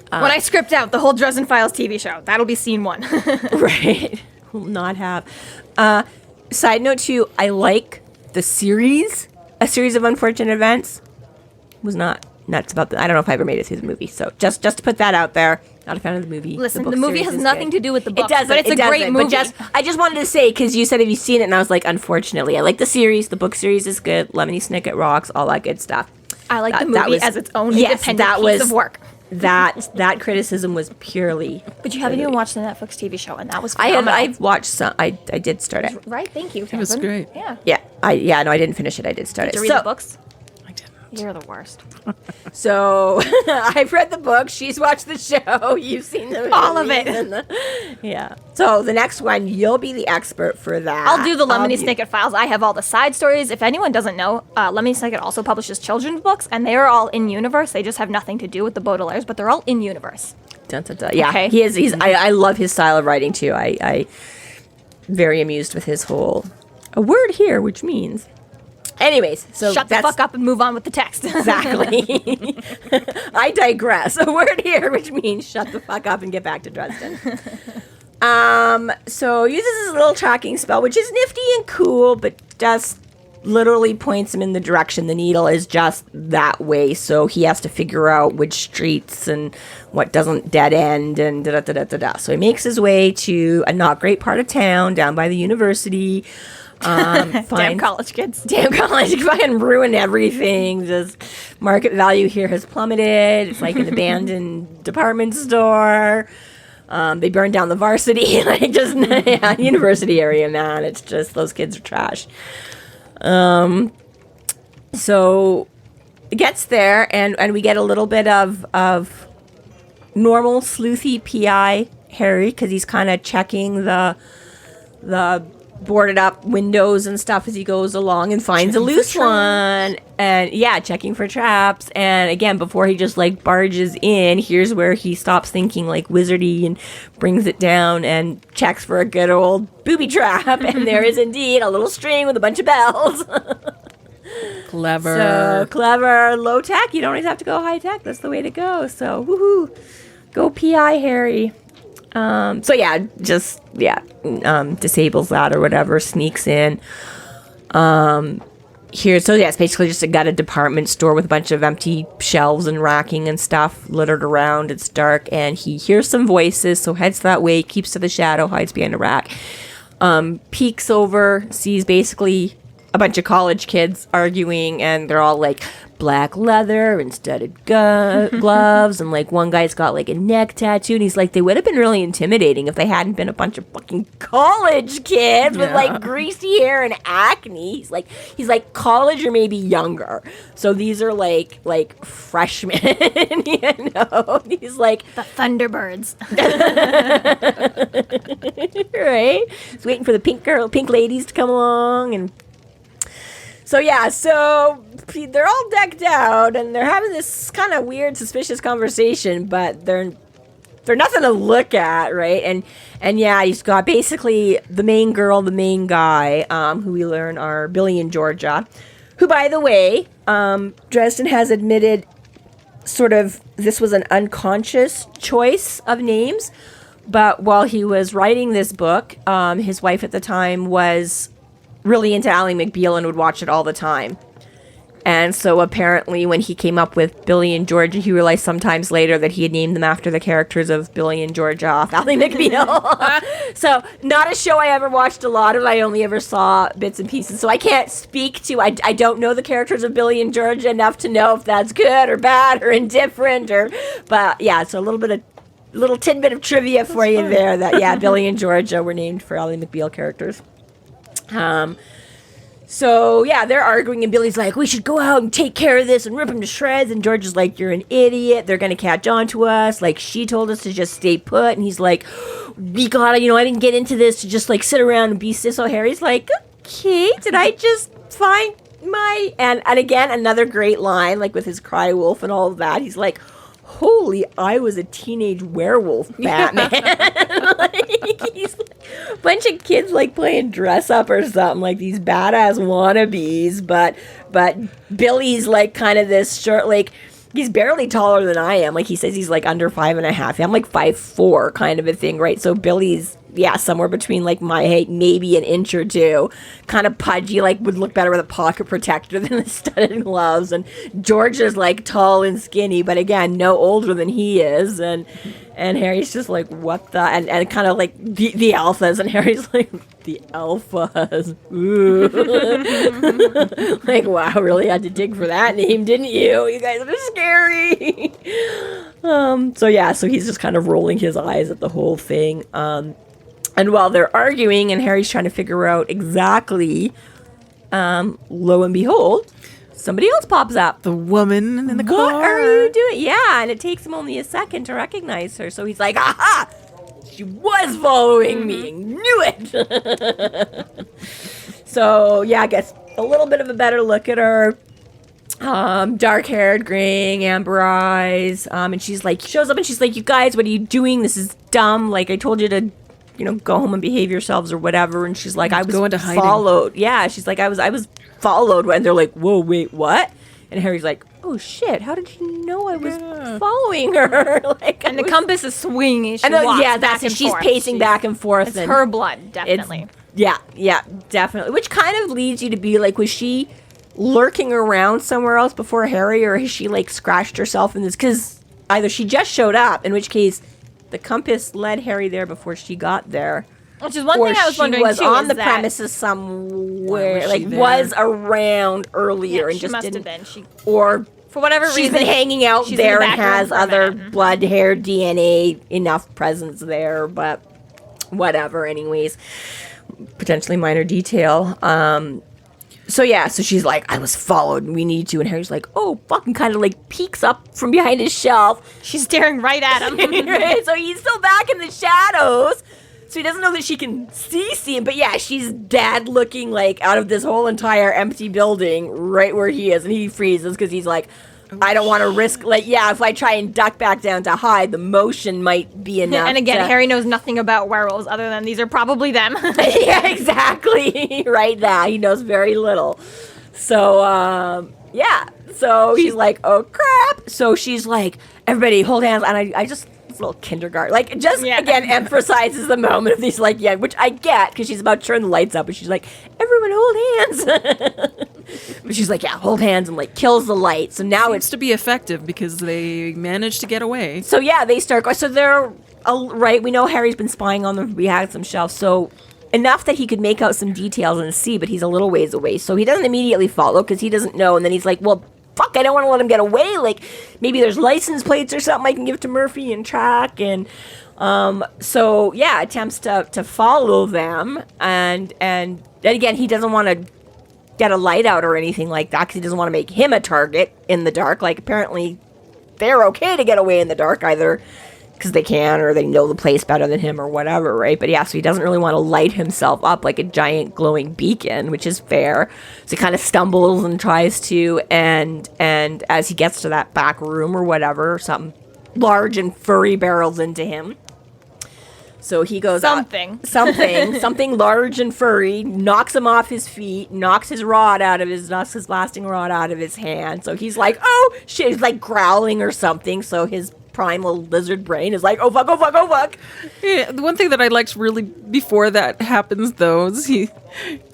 When I script out the whole Dresden Files TV show, that'll be scene 1. Right. will not have. Side note too, I like the series, A Series of Unfortunate Events. Was not nuts about that. I don't know if I ever made it through the movie. So just to put that out there, not a fan of the movie. Listen, book the movie series has is nothing good. to do with the book, It doesn't, but it's a great movie. But I just wanted to say, because you said, have you seen it? And I was like, unfortunately, I like the series. The book series is good. Lemony Snicket rocks, all that good stuff. I like the movie as its own independent piece of work. That criticism was purely. But you haven't even watched the Netflix TV show, and that was I phenomenal. have. I've watched some. I did start it. Right? Thank you. It was Tansenn. great. Yeah. Yeah. No, I didn't finish it. I did start Did it. you read the books? I didn't. You're the worst. So I've read the book. She's watched the show. You've seen the All of movies it. Yeah. So the next one, you'll be the expert for that. I'll do the Lemony Snicket files. I have all the side stories. If anyone doesn't know, Lemony Snicket also publishes children's books, and they are all in universe. They just have nothing to do with the Baudelaires, but they're all in universe. Dun, dun, dun. Yeah, Okay. he is. I love his style of writing too. I very amused with his whole a word here, which means. Anyways, so Shut the fuck up and move on with the text. Exactly. I digress. A word here, which means shut the fuck up and get back to Dresden. So uses his little tracking spell, which is nifty and cool, but just literally points him in the direction the needle is just that way. So he has to figure out which streets and what doesn't dead end and da-da-da-da-da-da. So he makes his way to a not great part of town down by the university. Damn college kids. Damn college, fucking ruin everything. Just market value here has plummeted. It's like an abandoned department store. They burned down the varsity, like just university area, man. It's just those kids are trash. So it gets there, and we get a little bit of normal sleuthy PI Harry, because he's kind of checking the boarded up windows and stuff as he goes along and finds a loose one, and checking for traps. And again, before he just like barges in, here's where he stops thinking like wizardy and brings it down and checks for a good old booby trap. And there is indeed a little string with a bunch of bells. Clever. So clever, low tech. You don't always have to go high tech. That's the way to go. So woohoo, go PI Harry. Disables that or whatever, sneaks in. It's basically just got a department store with a bunch of empty shelves and racking and stuff littered around. It's dark, and he hears some voices, so heads that way, keeps to the shadow, hides behind a rack. Peeks over, sees basically a bunch of college kids arguing, and they're all like black leather and studded gloves, and like one guy's got like a neck tattoo, and he's like, they would have been really intimidating if they hadn't been a bunch of fucking college kids with like greasy hair and acne. He's like college or maybe younger, so these are like freshmen. You know, he's like The Thunderbirds. right, he's waiting for the pink ladies to come along. And so they're all decked out, and they're having this kind of weird, suspicious conversation, but they're nothing to look at, right? And he's got basically the main girl, the main guy, who we learn are Billy and Georgia, who, by the way, Dresden has admitted sort of this was an unconscious choice of names, but while he was writing this book, his wife at the time was really into Ally McBeal and would watch it all the time. And so apparently when he came up with Billy and Georgia, he realized sometimes later that he had named them after the characters of Billy and Georgia off Ally McBeal. So not a show I ever watched a lot of. I only ever saw bits and pieces. So I can't speak to, I don't know the characters of Billy and Georgia enough to know if that's good or bad or indifferent but yeah, so a little tidbit of trivia for you there that Billy and Georgia were named for Ally McBeal characters. They're arguing, and Billy's like, we should go out and take care of this and rip him to shreds. And George is like, you're an idiot. They're going to catch on to us. Like, she told us to just stay put. And he's like, we gotta, I didn't get into this to just like sit around and be sis. So Harry's like, okay, did I just find my, and again, another great line, like with his cry wolf and all of that. He's like, holy, I was a teenage werewolf, Batman. He's like, a bunch of kids like playing dress up or something, like these badass wannabes, but Billy's like kind of this short, like he's barely taller than I am. Like, he says he's like under 5.5. I'm like 5'4", kind of a thing, right? So Billy's, yeah, somewhere between like my height, maybe an inch or two, kind of pudgy, like would look better with a pocket protector than the studded gloves. And George is like tall and skinny, but again, no older than he is. And Harry's just like, what the, and kind of like the alphas, and Harry's like, the alphas, ooh. Like, wow, really had to dig for that name, didn't you? You guys are scary. So he's just kind of rolling his eyes at the whole thing. And while they're arguing and Harry's trying to figure out exactly, lo and behold, somebody else pops up. The woman in the car. What are you doing? Yeah, and it takes him only a second to recognize her. So he's like, aha! She was following me. Knew it. So, yeah, gets a little bit of a better look at her. Dark-haired, graying, amber eyes. And she's like, shows up and she's like, you guys, what are you doing? This is dumb. Like, I told you to, go home and behave yourselves or whatever. And she's like, I was go into hiding. followed. Yeah, she's like, I was followed. And they're like, whoa, wait, what? And Harry's like, oh shit, how did you know I was following her? Like, And the compass is swinging. She that's back it. and She's forth. pacing back and forth. It's and her blood, definitely. yeah, definitely. Which kind of leads you to be like, was she lurking around somewhere else before Harry, or has she like scratched herself in this? Because either she just showed up, in which case the compass led Harry there before she got there. Which is one Or thing I was wondering she was too. on is the that premises somewhere, was like she there? was around earlier and she just must didn't. have been. She, Or for whatever she's reason, been hanging out she's in there the and back room has for a other minute. blood, hair, DNA, enough presence there, but whatever. Anyways, potentially minor detail. So she's like, I was followed, we need to. And Harry's like, oh, fucking kind of like peeks up from behind his shelf. She's staring right at him. Right? So he's still back in the shadows. So he doesn't know that she can see him. But yeah, she's dead looking like out of this whole entire empty building right where he is. And he freezes because he's like, I don't want to risk, like, if I try and duck back down to hide, the motion might be enough. And again, Harry knows nothing about werewolves other than these are probably them. Yeah, exactly. Right now, he knows very little. So, so he's like, oh crap. So she's like, everybody hold hands. And I just, this little kindergarten, like, again, emphasizes the moment of these, like, which I get, because she's about to turn the lights up, and she's like, everyone hold hands. But she's like, hold hands, and like kills the light. So now Seems to be effective because they managed to get away. So they start going. So they're right. We know Harry's been spying on them. We had some shelves, so enough that he could make out some details and see. But he's a little ways away, so he doesn't immediately follow because he doesn't know. And then he's like, well, fuck, I don't want to let him get away. Like maybe there's license plates or something I can give to Murphy and track. And attempts to follow them. And again, he doesn't want to get a light out or anything like that because he doesn't want to make him a target in the dark. Like apparently they're okay to get away in the dark either because they can or they know the place better than him or whatever, right? But so he doesn't really want to light himself up like a giant glowing beacon, which is fair. So he kind of stumbles and tries to, and as he gets to that back room or whatever, something large and furry barrels into him. So he goes Something large and furry, knocks him off his feet, knocks his blasting rod out of his hand. So he's like, oh shit, he's like growling or something. So his primal lizard brain is like, oh fuck, oh fuck, oh fuck. Yeah, the one thing that I liked really before that happens though is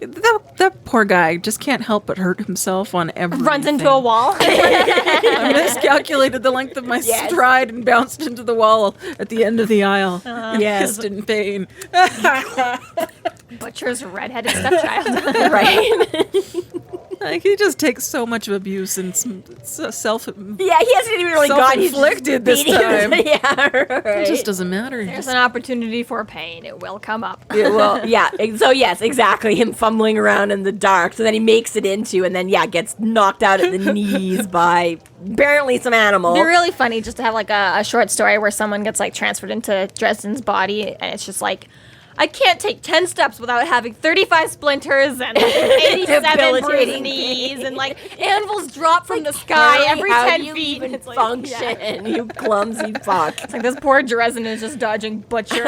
that poor guy just can't help but hurt himself on everything. Runs into a wall. I miscalculated the length of my stride and bounced into the wall at the end of the aisle. And hissed in pain. Butcher's redheaded stepchild. Right? Like, he just takes so much of abuse and self. Yeah, he hasn't even really gotten inflicted this time. Yeah, right. It just doesn't matter. There's an opportunity for pain. It will come up. Well, yeah. So yes, exactly. Him fumbling around in the dark. So then he makes it into, and then gets knocked out at the knees by apparently some animal. It'd be really funny just to have like a short story where someone gets like transferred into Dresden's body, and it's just like I can't take 10 steps without having 35 splinters and 87 bruised knees and like anvils drop from the sky every 10 feet. Even It's like, function, you clumsy fuck. It's like this poor Dresden is just dodging butcher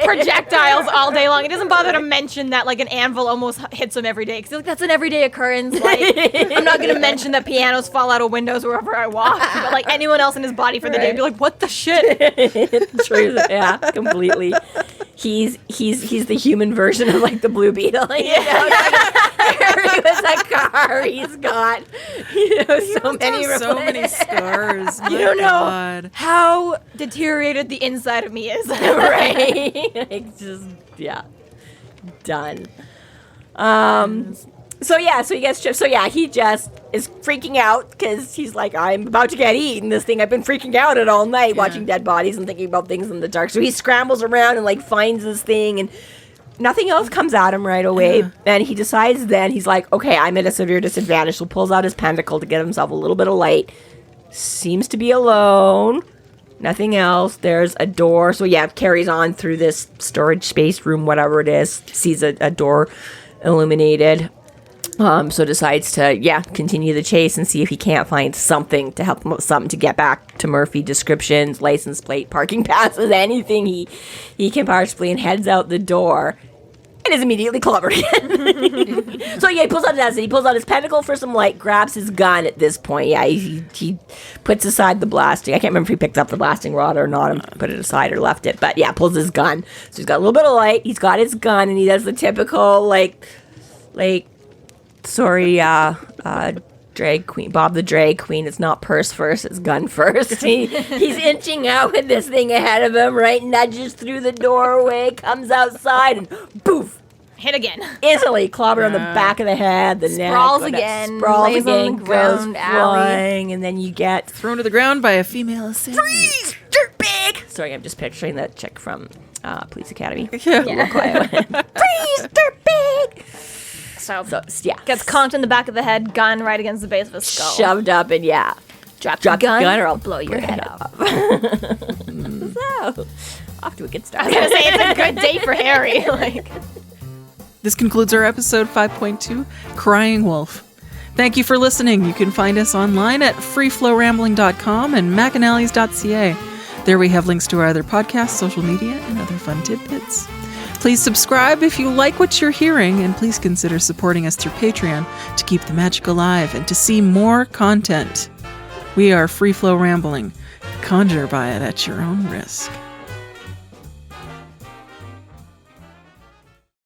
projectiles all day long. It doesn't bother to mention that like an anvil almost hits him every day because like that's an everyday occurrence. Like I'm not gonna mention that pianos fall out of windows wherever I walk, but like anyone else in his body for the day would be like, what the shit? True, yeah, completely. He's the human version of like the Blue Beetle. You know? Harry was a car. He's got so many scars. You don't know how deteriorated the inside of me is. Right? It's just done. So he gets chipped. So he just is freaking out because he's like, I'm about to get eaten. This thing, I've been freaking out at all night, watching dead bodies and thinking about things in the dark. So he scrambles around and like finds this thing, and nothing else comes at him right away. And he decides then, he's like, okay, I'm at a severe disadvantage. So pulls out his pentacle to get himself a little bit of light. Seems to be alone. Nothing else. There's a door. So carries on through this storage space room, whatever it is. Sees a door illuminated. So decides to, continue the chase and see if he can't find something to help him with something to get back to Murphy. Descriptions, license plate, parking passes, anything he can possibly, and heads out the door and is immediately clobbered again. So he pulls out his pentacle for some light, grabs his gun at this point. He puts aside the blasting. I can't remember if he picked up the blasting rod or not and put it aside or left it, but pulls his gun. So he's got a little bit of light, he's got his gun, and he does the typical drag queen, Bob the drag queen. It's not purse first, it's gun first. He's inching out with this thing ahead of him, right? Nudges through the doorway, comes outside, and poof! Hit again. Easily clobber on the back of the head, the neck. Sprawls again, lays on the ground, goes flying, and then you get thrown to the ground by a female assailant. Freeze, dirtbag! Sorry, I'm just picturing that chick from Police Academy. Yeah. Quiet. Freeze, dirtbag! So gets conked in the back of the head, gun right against the base of his skull. Shoved up and drop the gun or I'll blow your head off. So, off to a good start. I was gonna say it's a good day for Harry. This concludes our episode 5.2, Crying Wolf. Thank you for listening. You can find us online at freeflowrambling.com and McAnally's.ca. There we have links to our other podcasts, social media, and other fun tidbits. Please subscribe if you like what you're hearing, and please consider supporting us through Patreon to keep the magic alive and to see more content. We are Free Flow Rambling. Conjure by it at your own risk.